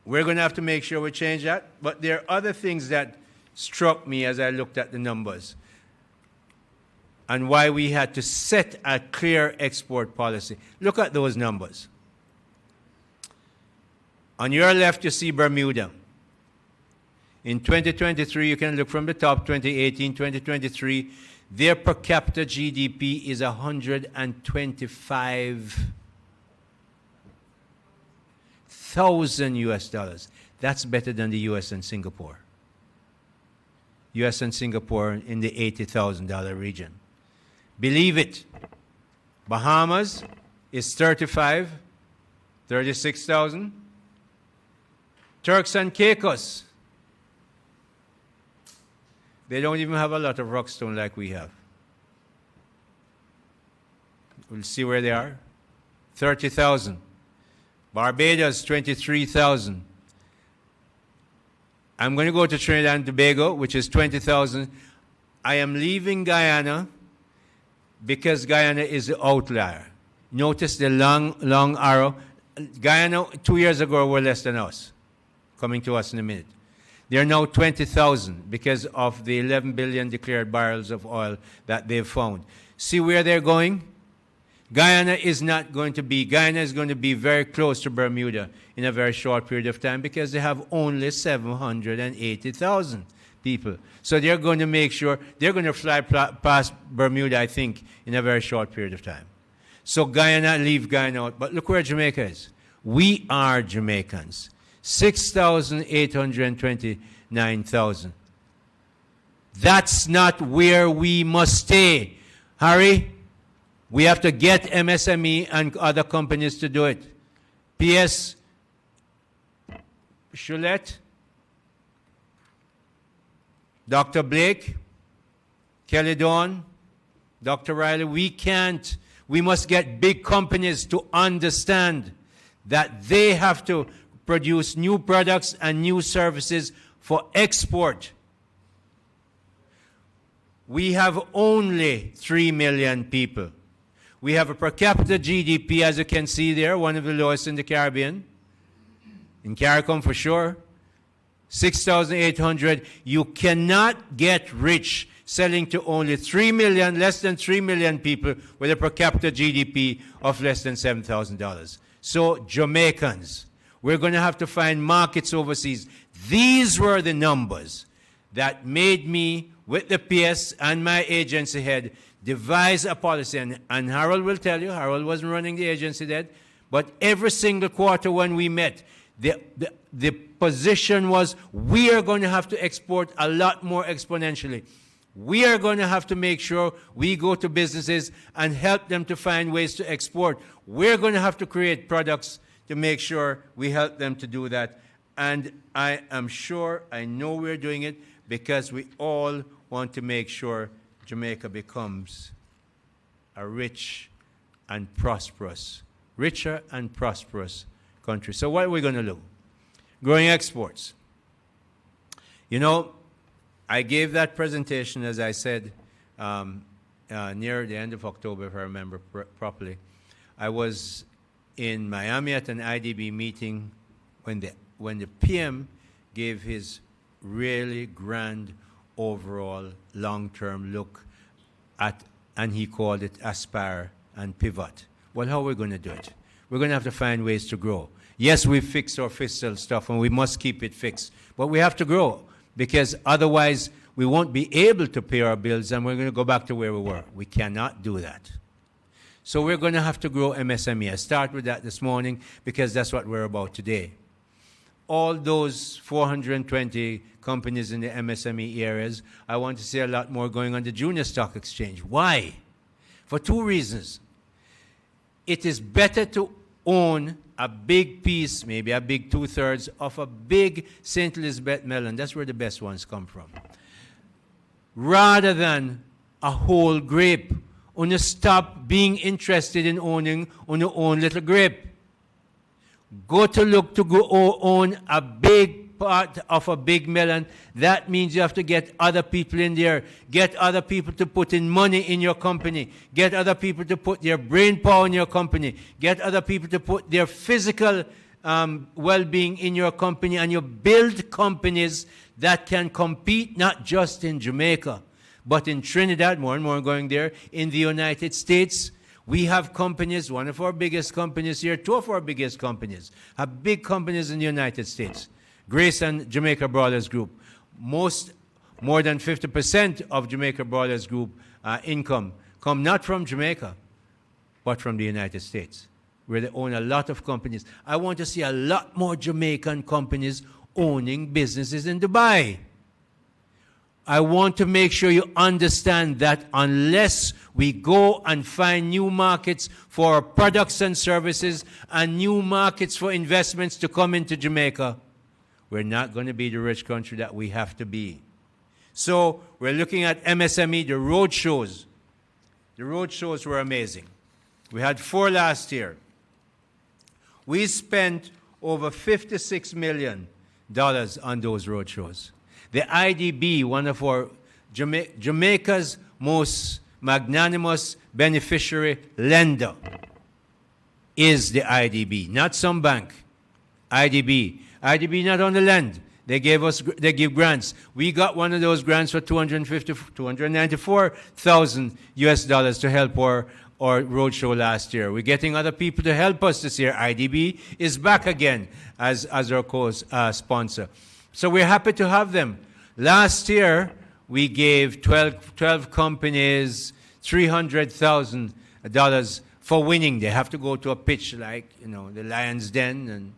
We're going to have to make sure we change that. But there are other things that struck me as I looked at the numbers and why we had to set a clear export policy. Look at those numbers. On your left, you see Bermuda. In 2023, you can look from the top, 2018, 2023, their per capita GDP is 125,000 US dollars. That's better than the US and Singapore. US and Singapore in the $80,000 region. Believe it, Bahamas is 36,000. Turks and Caicos, they don't even have a lot of rockstone like we have. We'll see where they are. 30,000. Barbados, 23,000. I'm going to go to Trinidad and Tobago, which is 20,000. I am leaving Guyana because Guyana is the outlier. Notice the long arrow. Guyana 2 years ago were less than us. Coming to us in a minute. They are now 20,000 because of the 11 billion declared barrels of oil that they've found. See where they're going? Guyana is going to be very close to Bermuda in a very short period of time because they have only 780,000 people. So they're going to make sure, they're going to fly past Bermuda, I think, in a very short period of time. So Guyana, leave Guyana out. But look where Jamaica is. We are Jamaicans. 6,829,000. That's not where we must stay. Harry, we have to get MSME and other companies to do it. P.S. Choulette, Dr. Blake, Kelly Dawn, Dr. Riley, we must get big companies to understand that they have to produce new products and new services for export. We have only 3 million people. We have a per capita GDP, as you can see there, one of the lowest in the Caribbean. In CARICOM for sure. 6,800. You cannot get rich selling to only 3 million, less than 3 million people with a per capita GDP of less than $7,000. So Jamaicans, we're going to have to find markets overseas. These were the numbers that made me, with the PS and my agency head, devise a policy. And Harold will tell you, Harold wasn't running the agency then, but every single quarter when we met, the position was we are going to have to export a lot more exponentially. We are going to have to make sure we go to businesses and help them to find ways to export. We're going to have to create products to make sure we help them to do that. And I am sure, I know we're doing it because we all want to make sure Jamaica becomes a rich and prosperous, richer and prosperous country. So what are we going to do? Growing exports. You know, I gave that presentation, as I said, near the end of October, if I remember properly. I was in Miami at an IDB meeting when the PM gave his really grand overall long-term look at, and he called it Aspire and Pivot. Well, how are we going to do it? We're going to have to find ways to grow. Yes, we've fixed our fiscal stuff, and we must keep it fixed. But we have to grow, because otherwise we won't be able to pay our bills, and we're going to go back to where we were. We cannot do that. So we're going to have to grow MSME. I start with that this morning, because that's what we're about today. All those 420 companies in the MSME areas, I want to see a lot more going on the junior stock exchange. Why? For two reasons. It is better to own a big piece, maybe a big 2/3 of a big St. Elizabeth melon. That's where the best ones come from. Rather than a whole grape. You stop being interested in owning on your own little grape. Go to look to go own a big part of a big melon, that means you have to get other people in there, get other people to put in money in your company, get other people to put their brain power in your company, get other people to put their physical well-being in your company, and you build companies that can compete not just in Jamaica, but in Trinidad, more and more going there, in the United States. We have companies, one of our biggest companies here, two of our biggest companies, have big companies in the United States. Grace and Jamaica Brothers Group. More than 50% of Jamaica Brothers Group income come not from Jamaica, but from the United States, where they own a lot of companies. I want to see a lot more Jamaican companies owning businesses in Dubai. I want to make sure you understand that unless we go and find new markets for our products and services and new markets for investments to come into Jamaica, we're not going to be the rich country that we have to be. So we're looking at MSME, the road shows. The road shows were amazing. We had 4 last year. We spent over $56 million on those road shows. The IDB, one of our Jamaica's most magnanimous beneficiary lender, is the IDB, not some bank. IDB. IDB not on the land. They give grants. We got one of those grants for $294,000 US to help our roadshow last year. We're getting other people to help us this year. IDB is back again as our co-sponsor. So we're happy to have them. Last year, we gave 12 companies $300,000 for winning. They have to go to a pitch like, the Lions Den and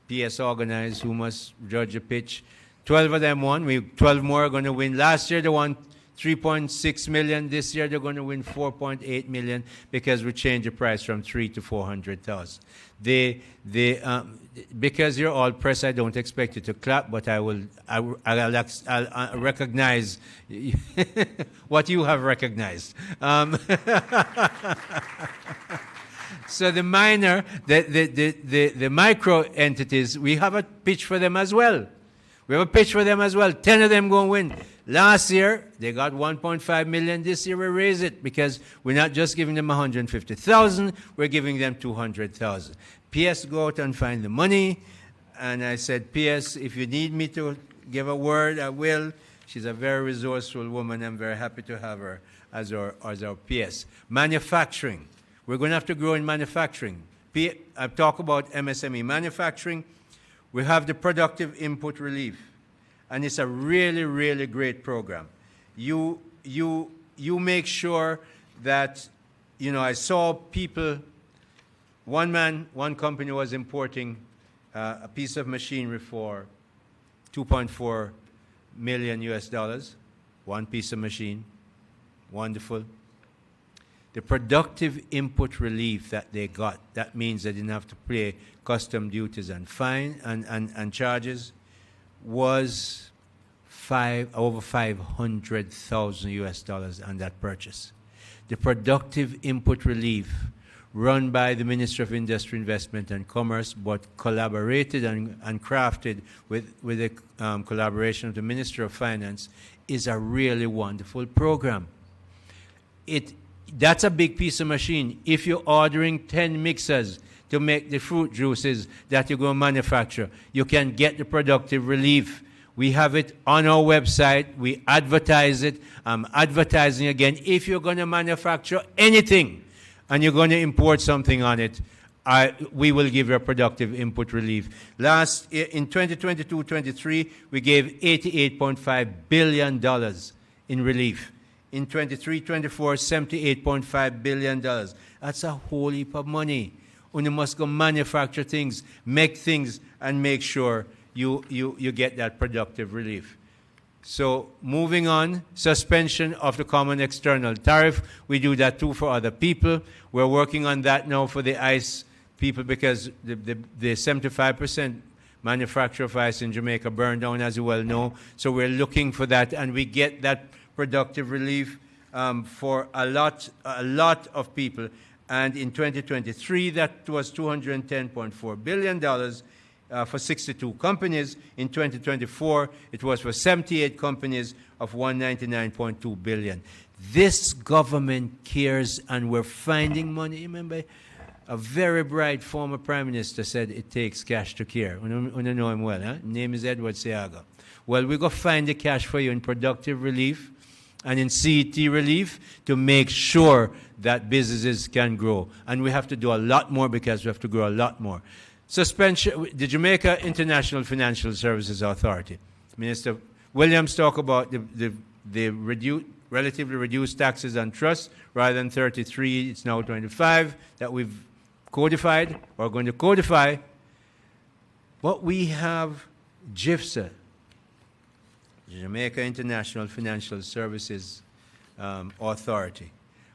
PS organized who must judge a pitch. 12 of them won. 12 more are going to win. Last year, they won $3.6 million. This year, they're going to win $4.8 million because we changed the price from $300,000 to $400,000. Because you're all press, I don't expect you to clap, but I'll recognize what you have recognized. So the micro entities, we have a pitch for them as well. 10 of them going to win. Last year, they got $1.5 million. This year, we raise it because we're not just giving them $150,000, we're giving them $200,000. PS, go out and find the money. And I said, PS, if you need me to give a word, I will. She's a very resourceful woman. I'm very happy to have her as our PS. Manufacturing. We're going to have to grow in manufacturing. I've talked about MSME. Manufacturing, we have the productive input relief. And it's a really, really great program. You make sure that, I saw people, one company was importing a piece of machinery for $2.4 million US, one piece of machine, wonderful. The productive input relief that they got, that means they didn't have to pay custom duties and fine and charges, was over $500,000 US on that purchase. The productive input relief run by the Ministry of Industry, Investment and Commerce, but collaborated and crafted with the collaboration of the Ministry of Finance, is a really wonderful program. That's a big piece of machine. If you're ordering 10 mixers to make the fruit juices that you're going to manufacture, you can get the productive relief. We have it on our website. We advertise it. I'm advertising again. If you're going to manufacture anything and you're going to import something on it, we will give you a productive input relief. In 2022-23, we gave $88.5 billion in relief. In 23-24, $78.5 billion. That's a whole heap of money. And you must go manufacture things, make things, and make sure you get that productive relief. So moving on, suspension of the common external tariff. We do that too for other people. We're working on that now for the ICE people because the 75% manufacture of ICE in Jamaica burned down, as you well know. So we're looking for that, and we get that productive relief for a lot of people. And in 2023, that was $210.4 billion. for 62 companies. In 2024, it was for 78 companies of $199.2 billion. This government cares, and we're finding money. Remember, a very bright former prime minister said it takes cash to care. You know him well, huh? His name is Edward Seaga. Well, we're going to find the cash for you in productive relief and in CET relief to make sure that businesses can grow. And we have to do a lot more, because we have to grow a lot more. Suspension, the Jamaica International Financial Services Authority. Minister Williams talked about the relatively reduced taxes on trusts. Rather than 33, it's now 25 that we've codified or going to codify. But we have JISTV, Jamaica International Financial Services Authority.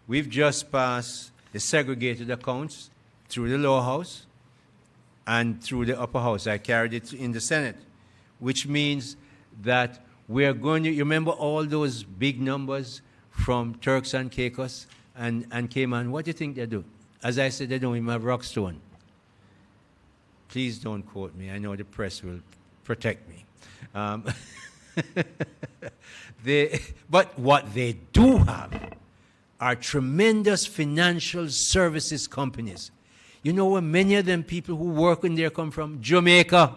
We've just passed the segregated accounts through the lower house and through the upper house. I carried it in the Senate, which means that we're going to, you remember all those big numbers from Turks and Caicos and Cayman? What do you think they do? As I said, they don't even have Rockstone. Please don't quote me. I know the press will protect me. But what they do have are tremendous financial services companies. You know where many of them people who work in there come from? Jamaica.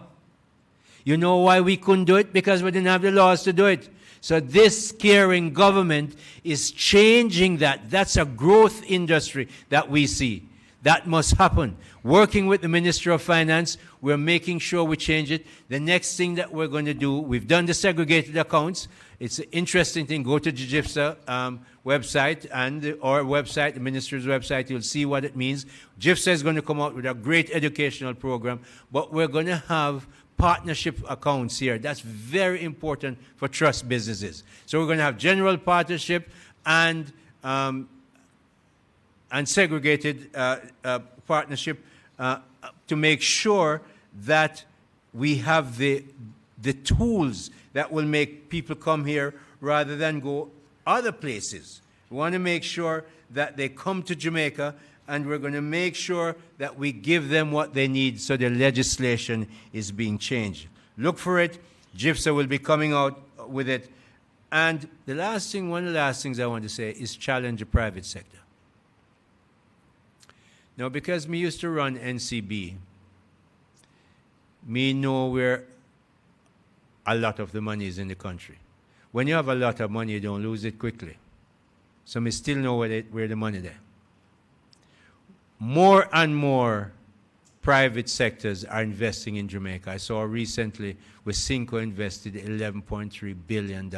You know why we couldn't do it? Because we didn't have the laws to do it. So this caring government is changing that. That's a growth industry that we see. That must happen. Working with the Minister of Finance, we're making sure we change it. The next thing that we're going to do, we've done the segregated accounts. It's an interesting thing. Go to the JISTV website and our website, the Minister's website. You'll see what it means. JISTV is going to come out with a great educational program, but we're going to have partnership accounts here. That's very important for trust businesses. So we're going to have general partnership and segregated partnership to make sure that we have the tools that will make people come here rather than go other places. We want to make sure that they come to Jamaica, and we're going to make sure that we give them what they need, so the legislation is being changed. Look for it. JISTV will be coming out with it. And the last thing, one of the last things I want to say is challenge the private sector. Now, because me used to run NCB, me know where a lot of the money is in the country. When you have a lot of money, you don't lose it quickly. So me still know where the money there. More and more private sectors are investing in Jamaica. I saw recently where Cinco invested $11.3 billion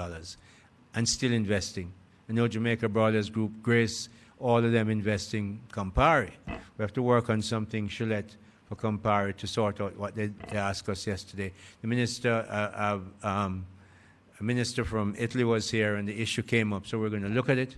and still investing. I know Jamaica Brothers Group, Grace, all of them investing. Campari. We have to work on something, Gillette, for Campari to sort out what they asked us yesterday. The minister, a minister from Italy was here, and the issue came up, so we're going to look at it.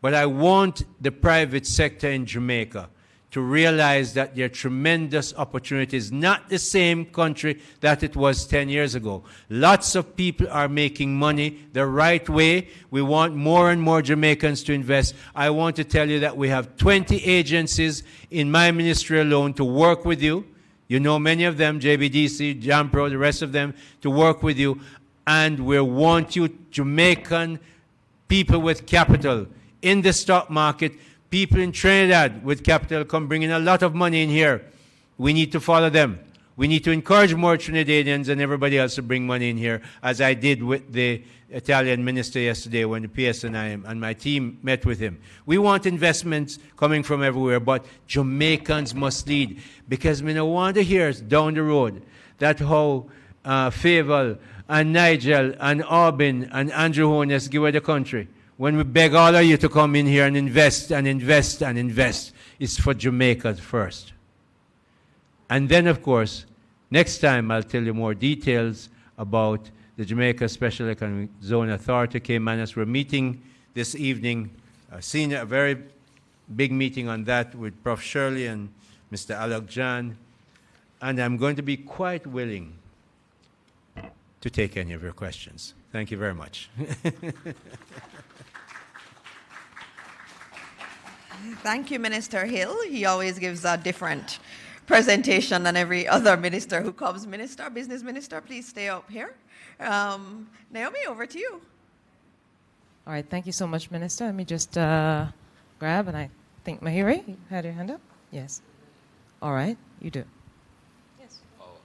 But I want the private sector in Jamaica to realize that there are tremendous opportunities, not the same country that it was 10 years ago. Lots of people are making money the right way. We want more and more Jamaicans to invest. I want to tell you that we have 20 agencies in my ministry alone to work with you. You know many of them, JBDC, JAMPRO, the rest of them, to work with you. And we want you, Jamaican people with capital in the stock market, people in Trinidad with capital come bringing a lot of money in here. We need to follow them. We need to encourage more Trinidadians and everybody else to bring money in here, as I did with the Italian minister yesterday when the PSNI and my team met with him. We want investments coming from everywhere, but Jamaicans must lead, because we don't want to hear down the road that how Favel and Nigel and Aubin and Andrew Hones give away the country. When we beg all of you to come in here and invest and invest and invest, it's for Jamaica first. And then, of course, next time I'll tell you more details about the Jamaica Special Economic Zone Authority, Caymanas. We're meeting this evening, a very big meeting on that with Prof. Shirley and Mr. Alok Jan. And I'm going to be quite willing to take any of your questions. Thank you very much. Thank you, Minister Hill. He always gives a different presentation than every other minister who comes. Minister, business minister, please stay up here. Naomi, over to you. All right, thank you so much, Minister. Let me just grab, and I think Mahiri, you had your hand up? Yes. All right, you do. Yes. Oh,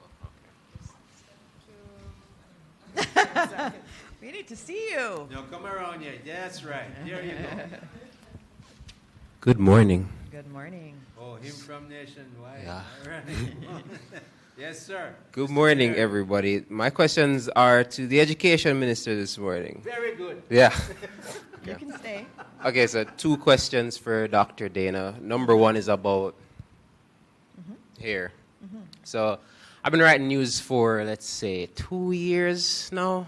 okay. We need to see you. No, come around here. That's right. There you go. Good morning. Good morning. Oh, him from Nationwide. Yeah. All right. Yes, sir. Good morning, everybody. My questions are to the Education Minister this morning. Very good. Yeah. You can stay. Okay, so 2 questions for Dr. Dana. Number 1 is about hair. So I've been writing news for, let's say, 2 years now.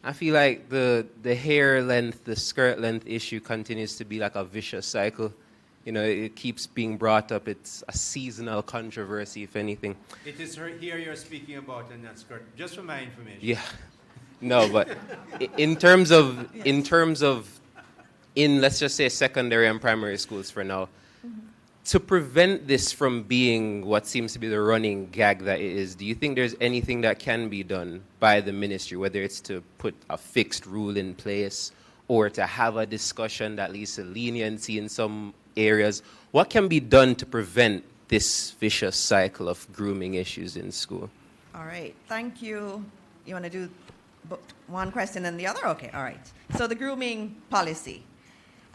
I feel like the hair length, the skirt length issue continues to be like a vicious cycle. You know, it keeps being brought up. It's a seasonal controversy, if anything. It is here you're speaking about and not skirt, just for my information. Yeah. No, but in terms of, let's just say secondary and primary schools for now, to prevent this from being what seems to be the running gag that it is, do you think there's anything that can be done by the ministry, whether it's to put a fixed rule in place or to have a discussion that leads to leniency in some areas? What can be done to prevent this vicious cycle of grooming issues in school? All right, thank you. You want to do one question and the other? Okay, all right. So the grooming policy.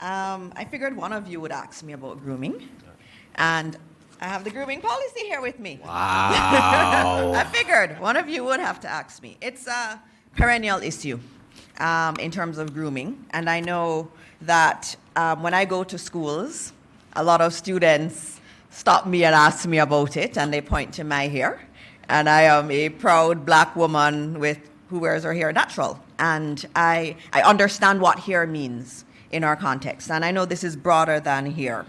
I figured one of you would ask me about grooming. And I have the grooming policy here with me. Wow. I figured one of you would have to ask me. It's a perennial issue in terms of grooming. And I know that when I go to schools, a lot of students stop me and ask me about it, and they point to my hair. And I am a proud black woman who wears her hair natural. And I understand what hair means in our context. And I know this is broader than hair.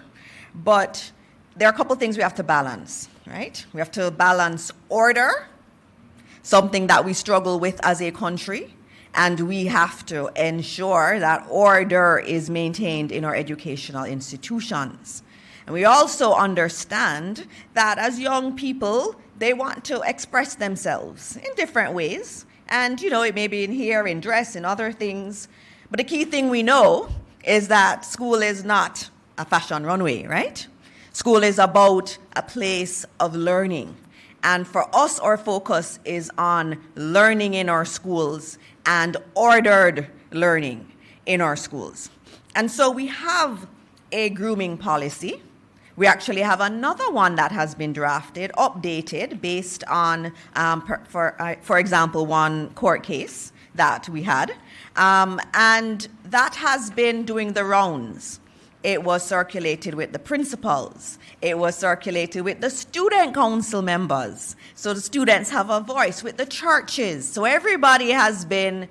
But there are a couple things we have to balance, right? We have to balance order, something that we struggle with as a country, and we have to ensure that order is maintained in our educational institutions. And we also understand that as young people, they want to express themselves in different ways. And, you know, it may be in hair, in dress, in other things. But the key thing we know is that school is not a fashion runway, right? School is about a place of learning. And for us, our focus is on learning in our schools and ordered learning in our schools. And so we have a grooming policy. We actually have another one that has been drafted, updated, based on, for example, one court case that we had. And that has been doing the rounds. It was circulated with the principals. It was circulated with the student council members. So the students have a voice, with the churches. So everybody has been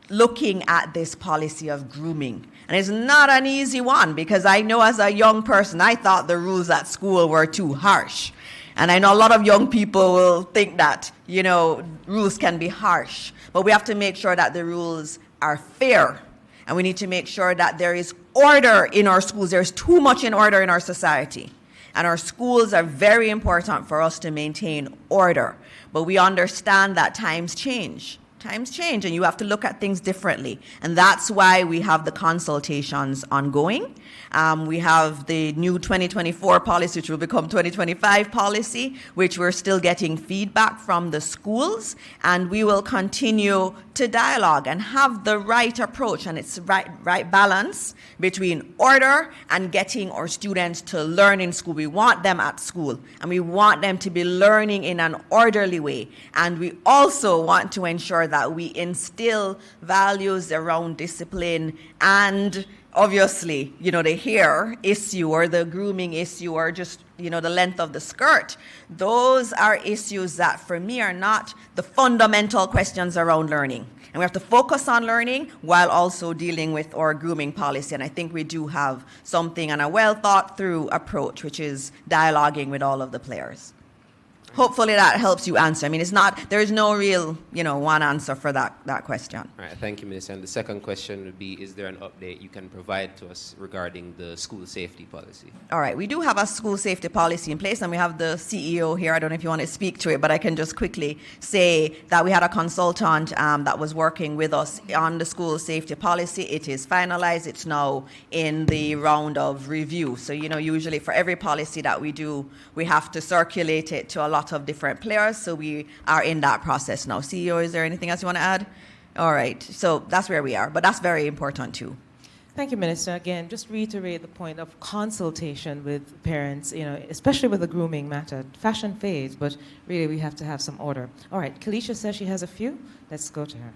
looking at this policy of grooming. And it's not an easy one, because I know as a young person, I thought the rules at school were too harsh. And I know a lot of young people will think that, you know, rules can be harsh. But we have to make sure that the rules are fair. And we need to make sure that there is order in our schools. There's too much in order in our society. And our schools are very important for us to maintain order. But we understand that times change. Times change, and you have to look at things differently. And that's why we have the consultations ongoing. We have the new 2024 policy, which will become 2025 policy, which we're still getting feedback from the schools. And we will continue to dialogue and have the right approach, and it's right balance between order and getting our students to learn in school. We want them at school, and we want them to be learning in an orderly way. And we also want to ensure that we instill values around discipline and obviously, you know, the hair issue or the grooming issue or just, you know, the length of the skirt. Those are issues that for me are not the fundamental questions around learning. And we have to focus on learning while also dealing with our grooming policy. And I think we do have something and a well thought through approach, which is dialoguing with all of the players. hopefully that helps you answer. I mean, there is no real, one answer for that question. All right, thank you, Minister. And the second question would be, is there an update you can provide to us regarding the school safety policy? All right, we do have a school safety policy in place, and we have the CEO here. I don't know if you want to speak to it, but I can just quickly say that we had a consultant that was working with us on the school safety policy. It is finalized. It's now in the round of review. So, usually for every policy that we do, we have to circulate it to a lot of different players. So we are in that process now. CEO, is there anything else you want to add? All right, so that's where we are, but that's very important too. Thank you, Minister. Again, just reiterate the point of consultation with parents, especially with the grooming matter. Fashion fades, but really we have to have some order. All right, Kalisha says she has a few. Let's go to her.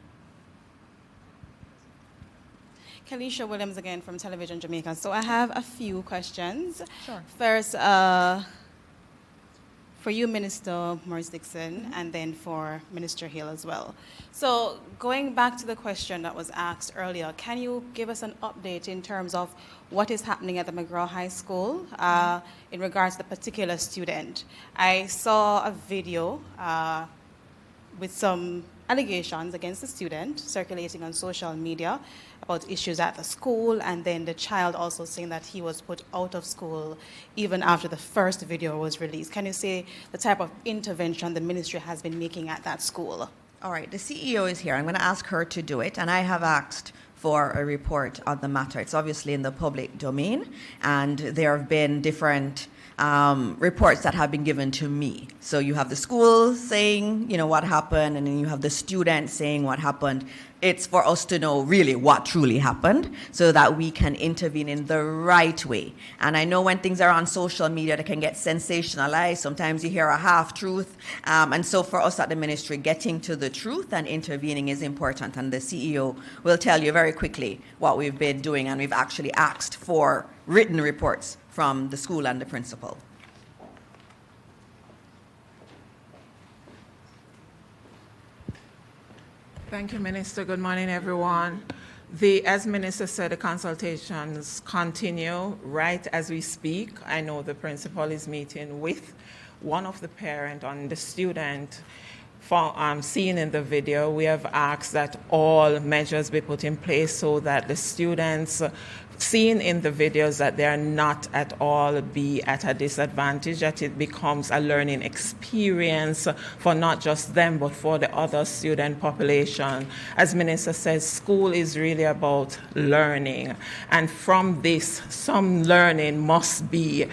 Kalisha Williams again from Television Jamaica. So I have a few questions. Sure. First, for you, Minister Morris Dixon, and then for Minister Hill as well. So going back to the question that was asked earlier, can you give us an update in terms of what is happening at the McGraw High School in regards to the particular student? I saw a video with some allegations against the student circulating on social media about issues at the school, and then the child also saying that he was put out of school even after the first video was released. Can you say the type of intervention the ministry has been making at that school? All right, the CEO is here. I'm going to ask her to do it, and I have asked for a report on the matter. It's obviously in the public domain, and there have been different reports that have been given to me. So you have the school saying, what happened, and then you have the student saying what happened. It's for us to know really what truly happened so that we can intervene in the right way. And I know when things are on social media, they can get sensationalized. Sometimes you hear a half-truth. And so for us at the ministry, getting to the truth and intervening is important. And the CEO will tell you very quickly what we've been doing. And we've actually asked for written reports from the school and the principal. Thank you, Minister. Good morning, everyone. As Minister said, the consultations continue right as we speak. I know the principal is meeting with one of the parents on the student seen in the video. We have asked that all measures be put in place so that the students seen in the videos that they are not at all be at a disadvantage, that it becomes a learning experience for not just them but for the other student population. As Minister says, school is really about learning, and from this some learning must be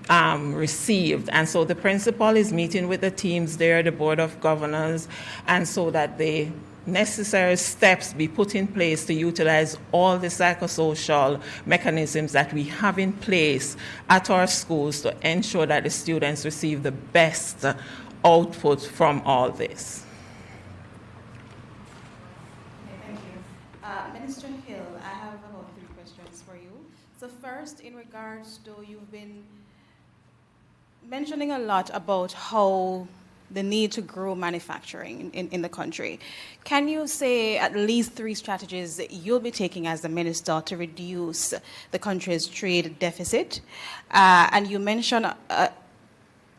received. And so the principal is meeting with the teams there, the Board of Governors, and so that the necessary steps be put in place to utilize all the psychosocial mechanisms that we have in place at our schools to ensure that the students receive the best output from all this. Okay, thank you. Minister Hill, I have about 3 questions for you. So first, in regards to, you've been mentioning a lot about how the need to grow manufacturing in the country. Can you say at least 3 strategies that you'll be taking as the minister to reduce the country's trade deficit? And you mentioned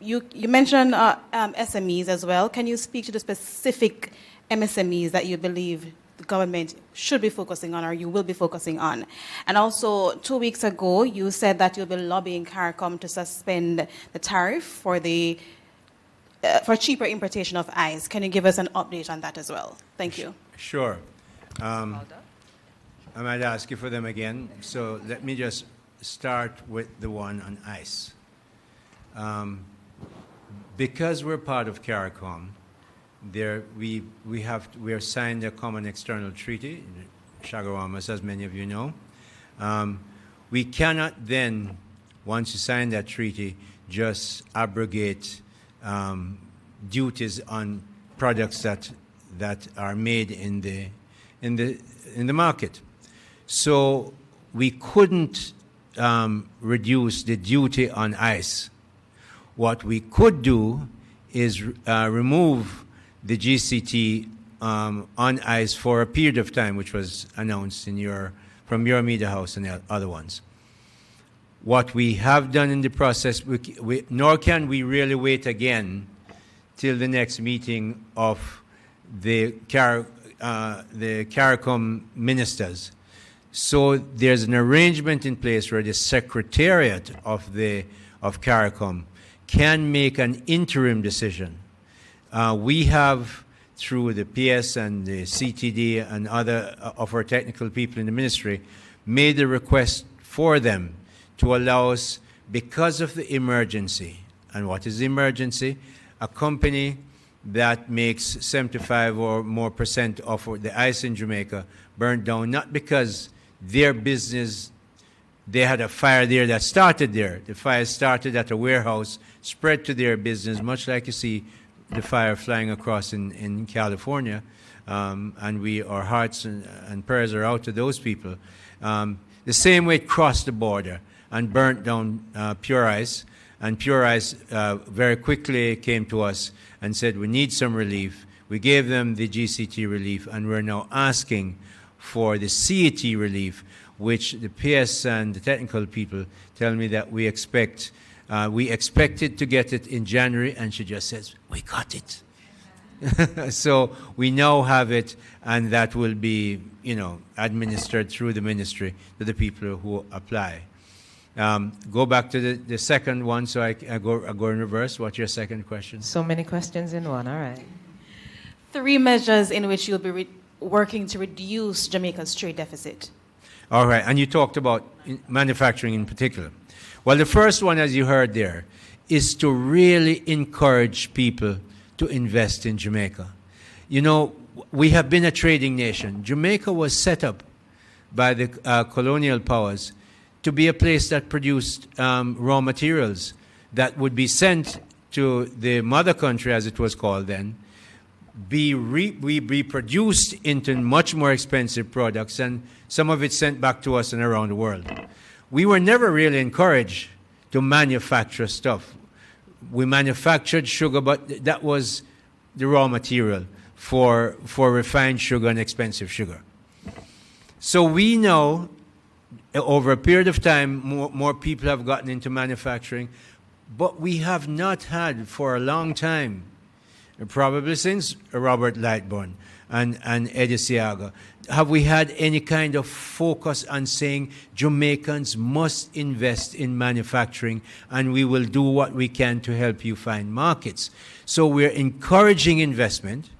SMEs as well. Can you speak to the specific MSMEs that you believe the government should be focusing on or you will be focusing on? And also, 2 weeks ago, you said that you'll be lobbying CARICOM to suspend the tariff for for cheaper importation of ice. Can you give us an update on that as well? Thank you. Sure. I might ask you for them again. So let me just start with the one on ice. Because we're part of CARICOM, we are signed a common external treaty, Shagawamas, as many of you know. We cannot then, once you sign that treaty, just abrogate duties on products that are made in the market. So we couldn't reduce the duty on ice. What we could do is remove the GCT on ice for a period of time, which was announced from your Media House and the other ones. What we have done in the process, nor can we really wait again till the next meeting of the CARICOM ministers. So there's an arrangement in place where the secretariat of CARICOM can make an interim decision. We have, through the PS and the CTD and other of our technical people in the ministry, made a request for them to allow us, because of the emergency. And what is the emergency? A company that makes 75 or more % of the ice in Jamaica burned down, not because their business, they had a fire there that started there. The fire started at a warehouse, spread to their business, much like you see the fire flying across in California. And our hearts and prayers are out to those people. The same way it crossed the border and burnt down Pure Ice. And Pure Ice very quickly came to us and said, we need some relief. We gave them the GCT relief, and we're now asking for the CET relief, which the PS and the technical people tell me that we expected to get it in January, and she just says, we got it. So we now have it, and that will be, administered through the ministry to the people who apply. Go back to the second one, so I go in reverse. What's your second question? So many questions in one, all right. 3 measures in which you'll be working to reduce Jamaica's trade deficit. All right, and you talked about manufacturing in particular. Well, the first one, as you heard there, is to really encourage people to invest in Jamaica. We have been a trading nation. Jamaica was set up by the colonial powers to be a place that produced raw materials that would be sent to the mother country, as it was called then, be produced into much more expensive products, and some of it sent back to us and around the world. We were never really encouraged to manufacture stuff. We manufactured sugar, but that was the raw material for refined sugar and expensive sugar. So we know, over a period of time, more people have gotten into manufacturing, but we have not had for a long time, probably since Robert Lightburn and Eddie Seaga, have we had any kind of focus on saying Jamaicans must invest in manufacturing, and we will do what we can to help you find markets. So we're encouraging investment.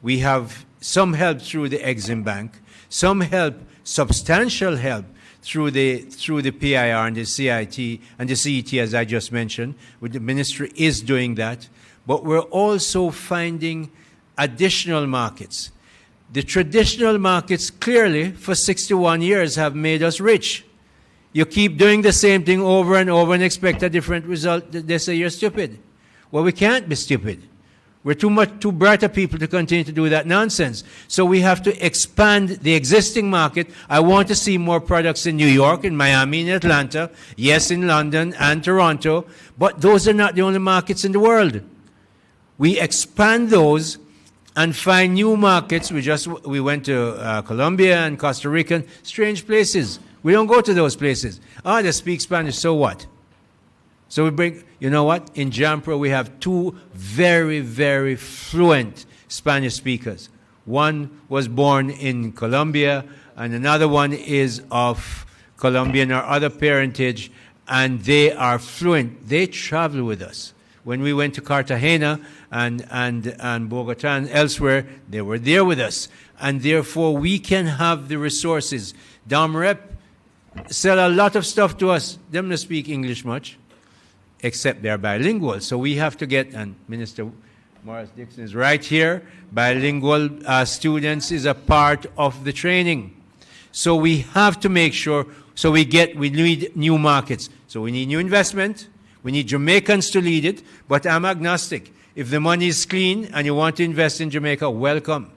We have some help through the Exim Bank, some help, substantial help, through the PIR and the CIT and the CET, as I just mentioned. The ministry is doing that. But we're also finding additional markets. The traditional markets, clearly, for 61 years have made us rich. You keep doing the same thing over and over and expect a different result. They say you're stupid. Well, we can't be stupid. We're too bright a people to continue to do that nonsense. So we have to expand the existing market. I want to see more products in New York, in Miami, in Atlanta, yes, in London and Toronto, but those are not the only markets in the world. We expand those and find new markets. We went to Colombia and Costa Rica, strange places. We don't go to those places. They speak Spanish, so what? So we bring, you know what? In Jampro, we have 2 very, very fluent Spanish speakers. One was born in Colombia, and another one is of Colombian or other parentage, and they are fluent. They travel with us. When we went to Cartagena and Bogota and elsewhere, they were there with us. And therefore, we can have the resources. Domrep sell a lot of stuff to us. They don't speak English much, except they're bilingual. So we have to get, and Minister Morris Dixon is right here, bilingual students is a part of the training. So we have to make sure, we need new markets. So we need new investment. We need Jamaicans to lead it, but I'm agnostic. If the money is clean and you want to invest in Jamaica, welcome.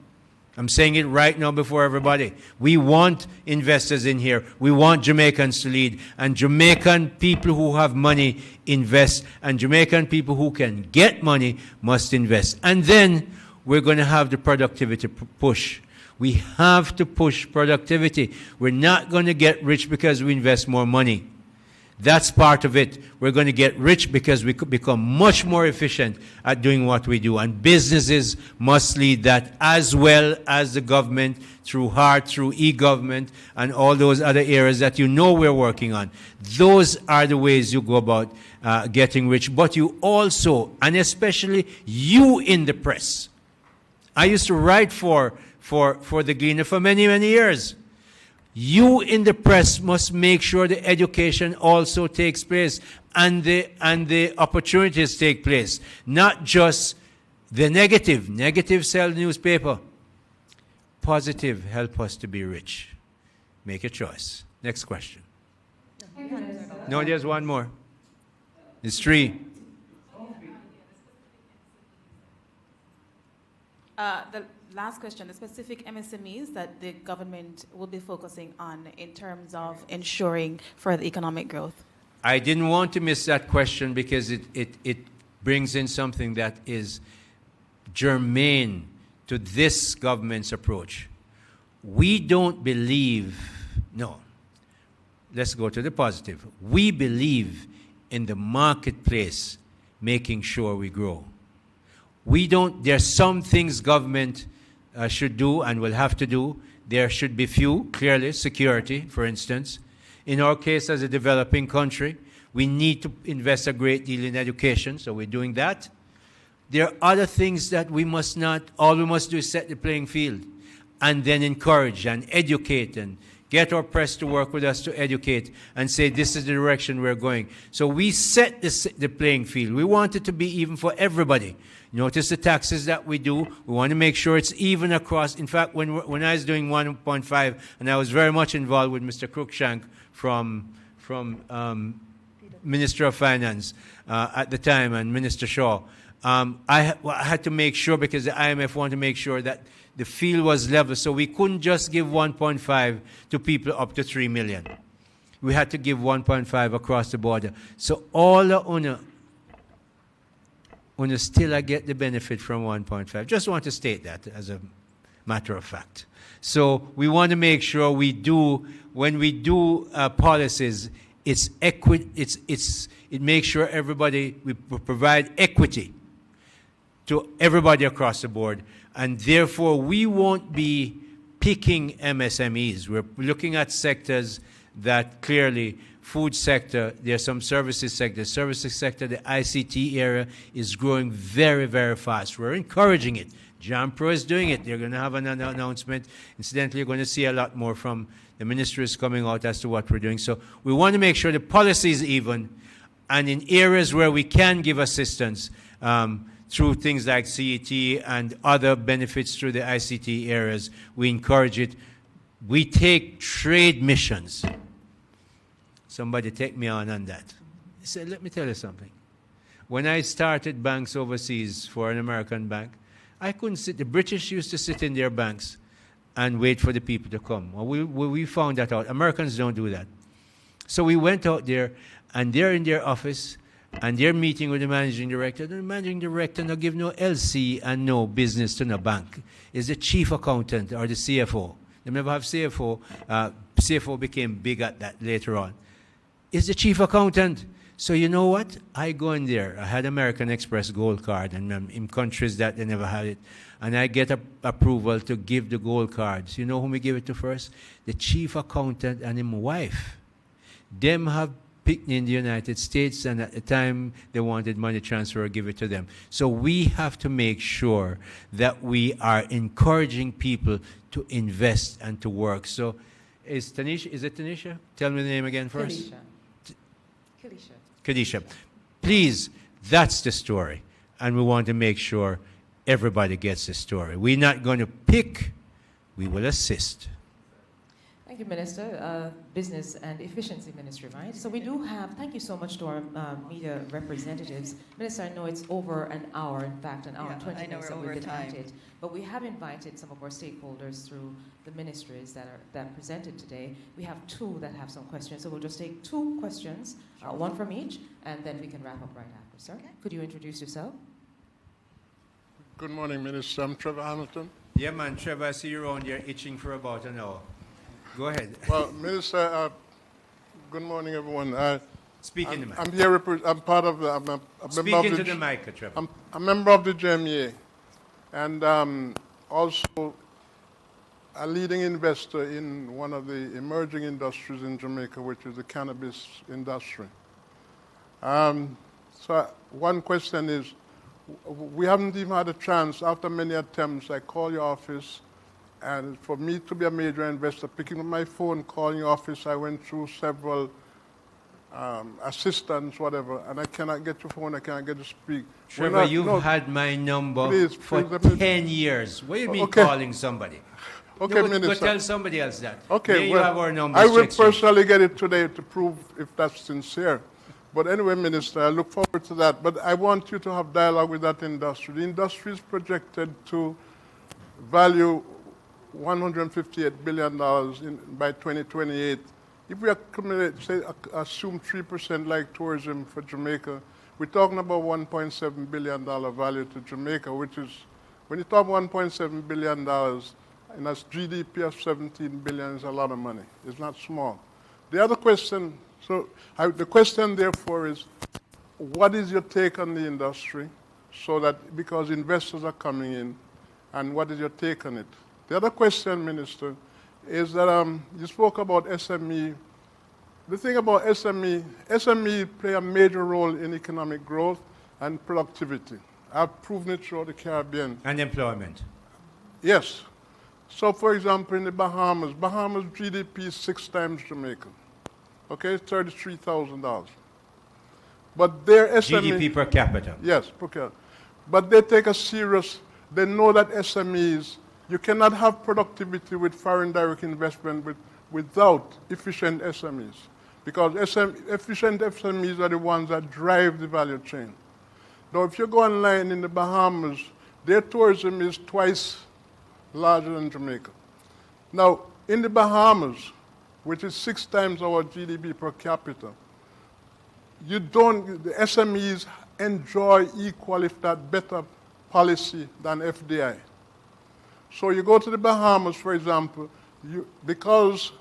I'm saying it right now before everybody. We want investors in here. We want Jamaicans to lead. And Jamaican people who have money invest. And Jamaican people who can get money must invest. And then we're going to have the productivity push. We have to push productivity. We're not going to get rich because we invest more money. That's part of it. We're going to get rich because we could become much more efficient at doing what we do. And businesses must lead that, as well as the government, through HEART, through e-government, and all those other areas that you know we're working on. Those are the ways you go about getting rich. But you also, and especially you in the press. I used to write for the Gleaner for many, many years. You in the press must make sure the education also takes place and the opportunities take place. Not just the negative. Negative sell newspaper. Positive help us to be rich. Make a choice. Next question. No, there's one more. There's three. The last question, the specific MSMEs that the government will be focusing on in terms of ensuring further economic growth. I didn't want to miss that question because it brings in something that is germane to this government's approach. We don't believe, no, let's go to the positive. We believe in the marketplace making sure we grow. We don't, there are some things government should do and will have to do. There should be few, clearly, security, for instance. In our case, as a developing country, we need to invest a great deal in education, so we're doing that. There are other things that we must not, all we must do is set the playing field and then encourage and educate and get our press to work with us to educate and say this is the direction we're going. So we set the playing field. We want it to be even for everybody. Notice the taxes that we do. We want to make sure it's even across. In fact, when I was doing 1.5, and I was very much involved with Mr. Cruikshank from Minister of Finance at the time and Minister Shaw, I had to make sure, because the IMF wanted to make sure that the field was level, so we couldn't just give 1.5 to people up to 3 million. We had to give 1.5 across the border. So all the owner still get the benefit from 1.5. Just want to state that as a matter of fact. So we want to make sure we do, when we do policies, it makes sure everybody, we provide equity to everybody across the board. And therefore, we won't be picking MSMEs. We're looking at sectors that clearly, food sector, there's some services sector. Services sector, the ICT area is growing very, very fast. We're encouraging it. JAMPRO is doing it. They're going to have an announcement. Incidentally, you're going to see a lot more from the ministries coming out as to what we're doing. So we want to make sure the policy is even, and in areas where we can give assistance, through things like CET and other benefits through the ICT areas, we encourage it. We take trade missions. Somebody take me on that. He said, let me tell you something. When I started banks overseas for an American bank, I couldn't sit. The British used to sit in their banks and wait for the people to come. Well, we found that out. Americans don't do that. So we went out there, and they're in their office, and they're meeting with the managing director. The managing director no give no LC and no business to no bank. It's the chief accountant or the CFO. They never have CFO. CFO became big at that later on. It's the chief accountant. So you know what? I go in there. I had American Express Gold Card, and I'm in countries that they never had it. And I get approval to give the gold cards. You know whom we give it to first? The chief accountant and his wife. Them have picked in the United States, and at the time they wanted money transfer, give it to them. So we have to make sure that we are encouraging people to invest and to work. So is it Tanisha? Tell me the name again first. Kadisha. Please, that's the story. And we want to make sure everybody gets the story. We're not going to pick, we will assist. Thank you, Minister. Business and Efficiency Ministry, right? So we do have, thank you so much to our media representatives. Minister, I know it's over an hour, in fact, an hour and 20 minutes that we've been at it. But we have invited some of our stakeholders through the ministries that presented today. We have two that have some questions, so we'll just take two questions, one from each, and then we can wrap up right after. Sir, could you introduce yourself? Good morning, Minister. I'm Trevor Hamilton. Yeah, man, Trevor, I see you around here itching for about an hour. Go ahead. Well, Minister, good morning, everyone. Speak in the mic. I'm here. I'm part of the. I'm a Speak member of into the mic, Trevor. I'm a member of the JMA, and also a leading investor in one of the emerging industries in Jamaica, which is the cannabis industry. So one question is, we haven't even had a chance, after many attempts, I call your office, and for me to be a major investor, picking up my phone, calling your office, I went through several assistants, whatever, and I cannot get your phone, I cannot get to speak. Trevor, you've had my number for 10 years. What do you mean calling somebody? Okay, no, Minister. But tell somebody else that. Okay, there you well, have our numbers. I will personally get it today to prove if that's sincere. But anyway, Minister, I look forward to that. But I want you to have dialogue with that industry. The industry is projected to value $158 billion by 2028. If we accumulate, say, assume 3% like tourism for Jamaica, we're talking about $1.7 billion value to Jamaica, which is, when you talk $1.7 billion, and that's GDP of 17 billion is a lot of money. It's not small. The other question, the question therefore is, what is your take on the industry? So that, because investors are coming in, and what is your take on it? The other question, Minister, is that you spoke about SME. The thing about SME play a major role in economic growth and productivity. I've proven it throughout the Caribbean. And employment. Yes. So, for example, in the Bahamas GDP is 6 times Jamaica. Okay, $33,000. But their SME... GDP per capita. Yes, per capita. But they take a serious... They know that SMEs, you cannot have productivity with foreign direct investment without efficient SMEs. Because efficient SMEs are the ones that drive the value chain. Now, if you go online in the Bahamas, their tourism is twice larger than Jamaica. Now, in the Bahamas, which is 6 times our GDP per capita, the SMEs enjoy equal, if not better, policy than FDI. So you go to the Bahamas, for example, because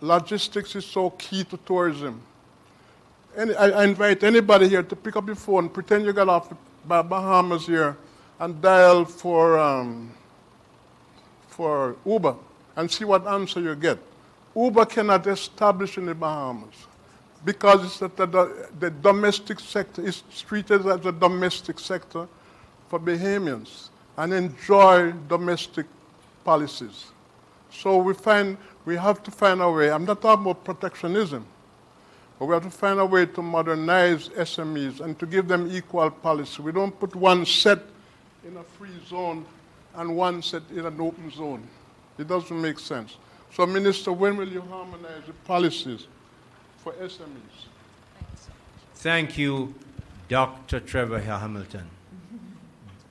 logistics is so key to tourism. I invite anybody here to pick up your phone, pretend you got off the Bahamas here, and dial for Uber, and see what answer you get. Uber cannot establish in the Bahamas because it's the domestic sector is treated as a domestic sector for Bahamians and enjoy domestic policies. So we have to find a way. I'm not talking about protectionism, but we have to find a way to modernize SMEs and to give them equal policy. We don't put one set in a free zone and one set in an open zone. It doesn't make sense. So, Minister, when will you harmonize the policies for SMEs? Thank you, Dr. Trevor Hamilton.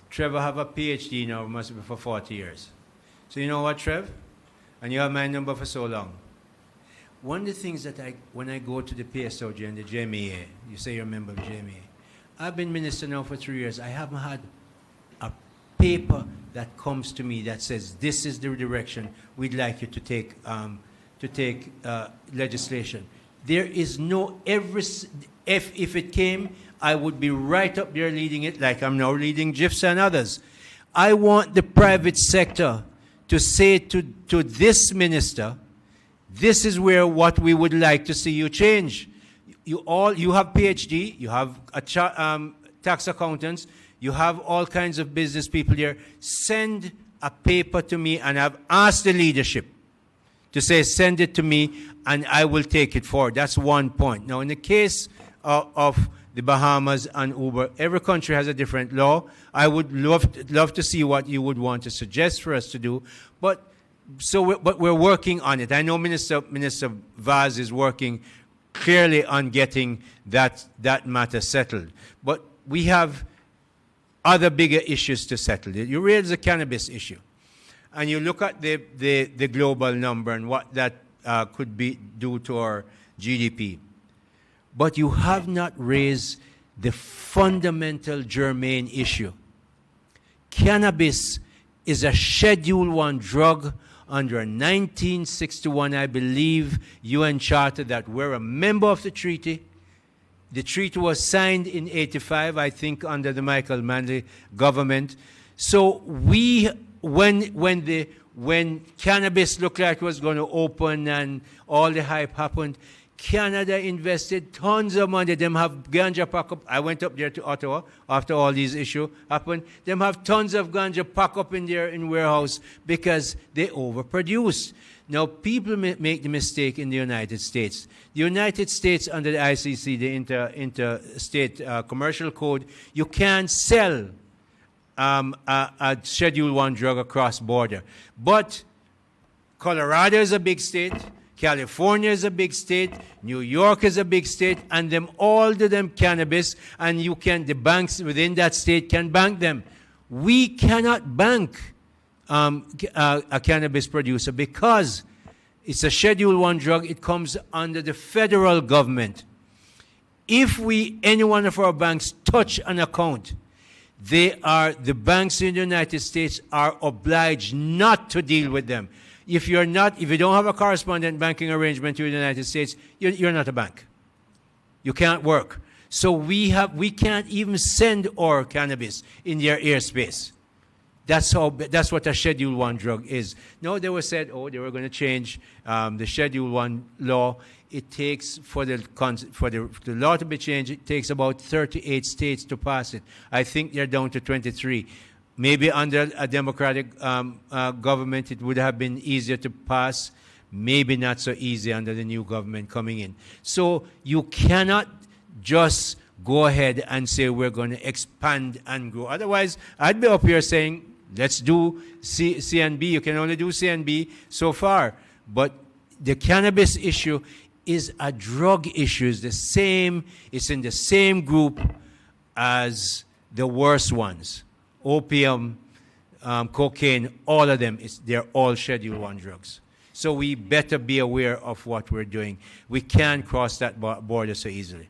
Trevor have a PhD now, must be for 40 years. So you know what, Trev? And you have my number for so long. One of the things that when I go to the PSOG and the JMA, you say you're a member of JMA, I've been minister now for 3 years. I haven't had a paper that comes to me that says this is the direction we'd like you to take legislation. There is no if it came, I would be right up there leading it, like I'm now leading GIFs and others. I want the private sector to say to this minister, this is what we would like to see you change. You have PhD, you have tax accountants, you have all kinds of business people here. Send a paper to me, and I've asked the leadership to say, send it to me, and I will take it forward. That's one point. Now, in the case of the Bahamas and Uber, every country has a different law. I would love to see what you would want to suggest for us to do. But we're working on it. I know Minister Vaz is working clearly on getting that matter settled. But we have other bigger issues to settle. You raise the cannabis issue, and you look at the global number and what that could do to our GDP. But you have not raised the fundamental germane issue. Cannabis is a Schedule I drug under a 1961, I believe, UN Charter that we're a member of the treaty. The treaty was signed in 85, I think, under the Michael Manley government. So when cannabis looked like it was going to open and all the hype happened, Canada invested tons of money. Them have ganja pack up. I went up there to Ottawa after all these issues happened. Them have tons of ganja pack up in there in warehouse because they overproduce. Now, people make the mistake in the United States. The United States, under the ICC, the Interstate Commercial Code, you can't sell a Schedule 1 drug across border. But Colorado is a big state. California is a big state, New York is a big state, and them all do them cannabis, and the banks within that state can bank them. We cannot bank a cannabis producer because it's a Schedule 1 drug. It comes under the federal government. If any one of our banks touch an account, the banks in the United States are obliged not to deal with them. If you don't have a correspondent banking arrangement with the United States, you're not a bank. You can't work. So we can't even send our cannabis in their airspace. That's what a Schedule 1 drug is. Now they were said, they were going to change the Schedule 1 law. It takes for the law to be changed. It takes about 38 states to pass it. I think they're down to 23. Maybe under a Democratic government, it would have been easier to pass. Maybe not so easy under the new government coming in. So you cannot just go ahead and say we're going to expand and grow. Otherwise, I'd be up here saying, let's do CNB. You can only do CNB so far. But the cannabis issue is a drug issue. It's the same. It's in the same group as the worst ones. Opium, cocaine, all of them, they're all Schedule 1 drugs. So we better be aware of what we're doing. We can't cross that border so easily.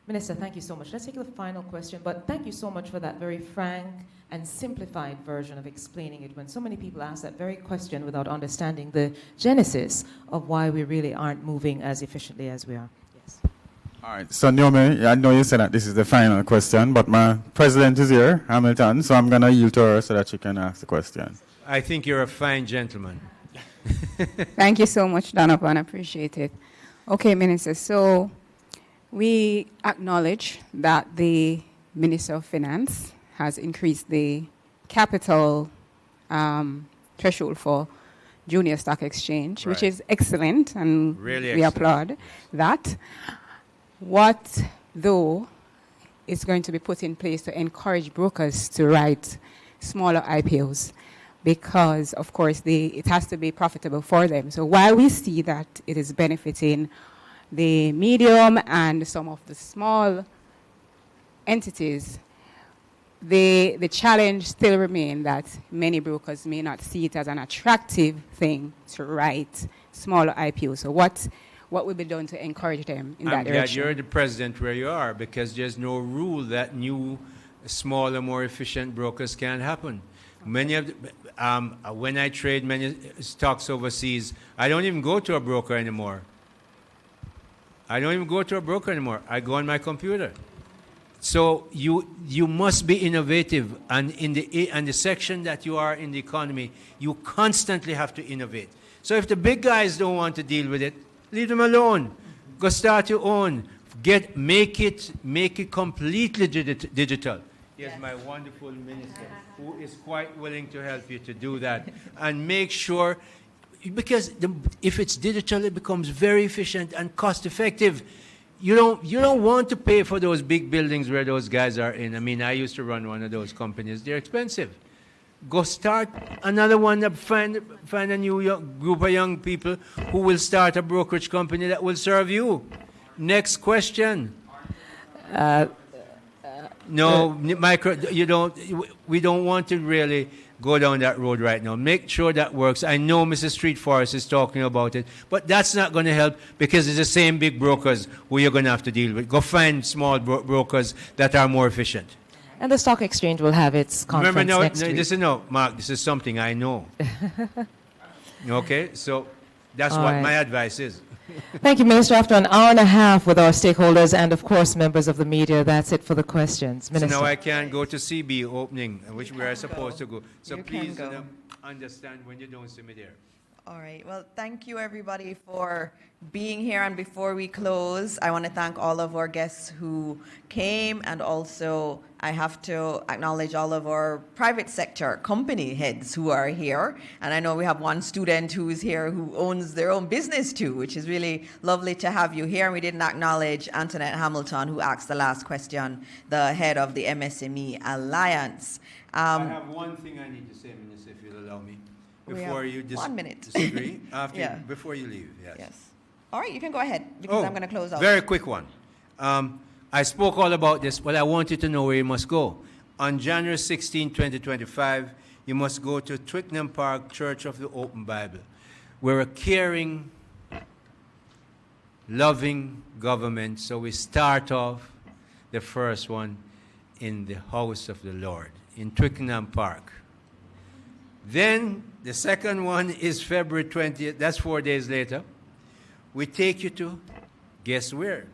Minister, thank you so much. Let's take the final question, but thank you so much for that very frank and simplified version of explaining it when so many people ask that very question without understanding the genesis of why we really aren't moving as efficiently as we are. Yes. All right, so Naomi, I know you said that this is the final question, but my president is here, Hamilton, so I'm going to yield to her so that she can ask the question. I think you're a fine gentleman. Thank you so much, Donovan. I appreciate it. Okay, Minister, so we acknowledge that the Minister of Finance has increased the capital threshold for junior stock exchange, which is excellent, and really we applaud that. What, though, is going to be put in place to encourage brokers to write smaller IPOs? Because, of course, it has to be profitable for them. So while we see that it is benefiting the medium and some of the small entities, the challenge still remains that many brokers may not see it as an attractive thing to write smaller IPOs. So what will be done to encourage them in that direction? I'm glad you're the president where you are, because there's no rule that new, smaller, more efficient brokers can't happen. Many of when I trade many stocks overseas, I don't even go to a broker anymore. I go on my computer. So you must be innovative, and in the section that you are in the economy, you constantly have to innovate. So if the big guys don't want to deal with it, leave them alone. Go start your own. Make it completely digital. Here's my wonderful minister, who is quite willing to help you to do that, and make sure, because if it's digital, it becomes very efficient and cost effective. You don't want to pay for those big buildings where those guys are in. I mean, I used to run one of those companies. They're expensive. Go start another one. Find a new group of young people who will start a brokerage company that will serve you. Next question. No, we don't want to really go down that road right now. Make sure that works. I know Mrs. Street Forest is talking about it, but that's not going to help, because it's the same big brokers who you're going to have to deal with. Go find small brokers that are more efficient. And the stock exchange will have its conference next week. Mark, this is something I know. Okay, so that's what my advice is. Thank you, Minister. After an hour and a half with our stakeholders and, of course, members of the media, that's it for the questions. Minister. So now I can't go to CB opening, which we are supposed to go. So please understand when you don't see me there. All right. Well, thank you, everybody, for being here. And before we close, I want to thank all of our guests who came. And also, I have to acknowledge all of our private sector company heads who are here. And I know we have one student who's here who owns their own business, too, which is really lovely to have you here. And we didn't acknowledge Antoinette Hamilton, who asked the last question, the head of the MSME Alliance. I have one thing I need to say, Minister, if you'll allow me. Before you just 1 minute. disagree, after, before you leave, yes. All right, you can go ahead, because I'm going to close out. Very quick one. I spoke all about this, but I want you to know where you must go. On January 16, 2025, you must go to Twickenham Park Church of the Open Bible. We're a caring, loving government, so we start off the first one in the house of the Lord, in Twickenham Park. Then the second one is February 20th. That's 4 days later. We take you to, guess where?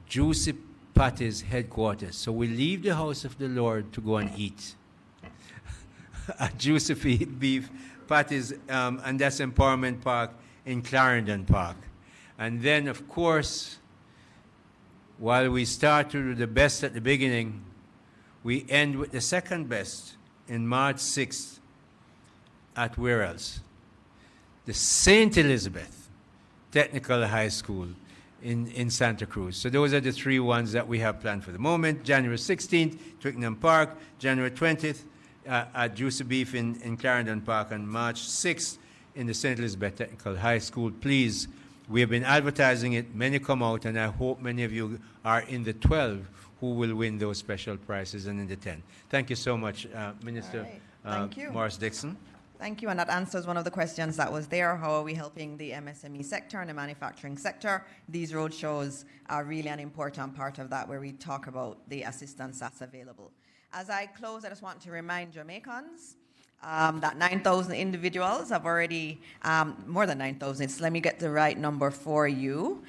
Juicy Patty's headquarters. So we leave the house of the Lord to go and eat at Juicy Beef Patty's, and that's Empowerment Park in Clarendon Park. And then, of course, while we start to do the best at the beginning, we end with the second best in March 6th at where else? The St. Elizabeth Technical High School in Santa Cruz. So those are the three ones that we have planned for the moment. January 16th, Twickenham Park. January 20th, at Juicy Beef in Clarendon Park. And March 6th in the St. Elizabeth Technical High School. Please, we have been advertising it. Many come out, and I hope many of you are in the 12 who will win those special prizes and in the 10. Thank you so much, Minister Thank you. Morris Dixon. Thank you, and that answers one of the questions that was there. How are we helping the MSME sector and the manufacturing sector? These road shows are really an important part of that, where we talk about the assistance that's available. As I close, I just want to remind Jamaicans that 9,000 individuals have already, more than 9,000, let me get the right number for you,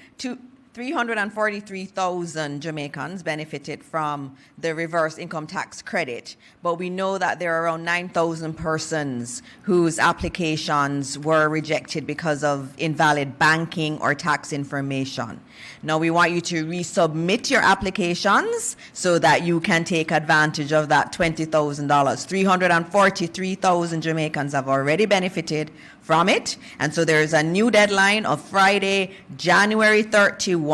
343,000 Jamaicans benefited from the reverse income tax credit, but we know that there are around 9,000 persons whose applications were rejected because of invalid banking or tax information. Now we want you to resubmit your applications so that you can take advantage of that $20,000. 343,000 Jamaicans have already benefited from it, and so there is a new deadline of Friday, January 31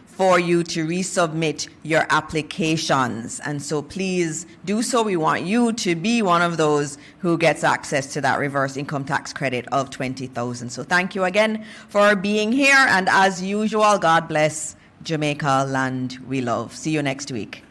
for you to resubmit your applications. And so please do so. We want you to be one of those who gets access to that reverse income tax credit of $20,000. So thank you again for being here, and as usual, God bless Jamaica, land we love. See you next week.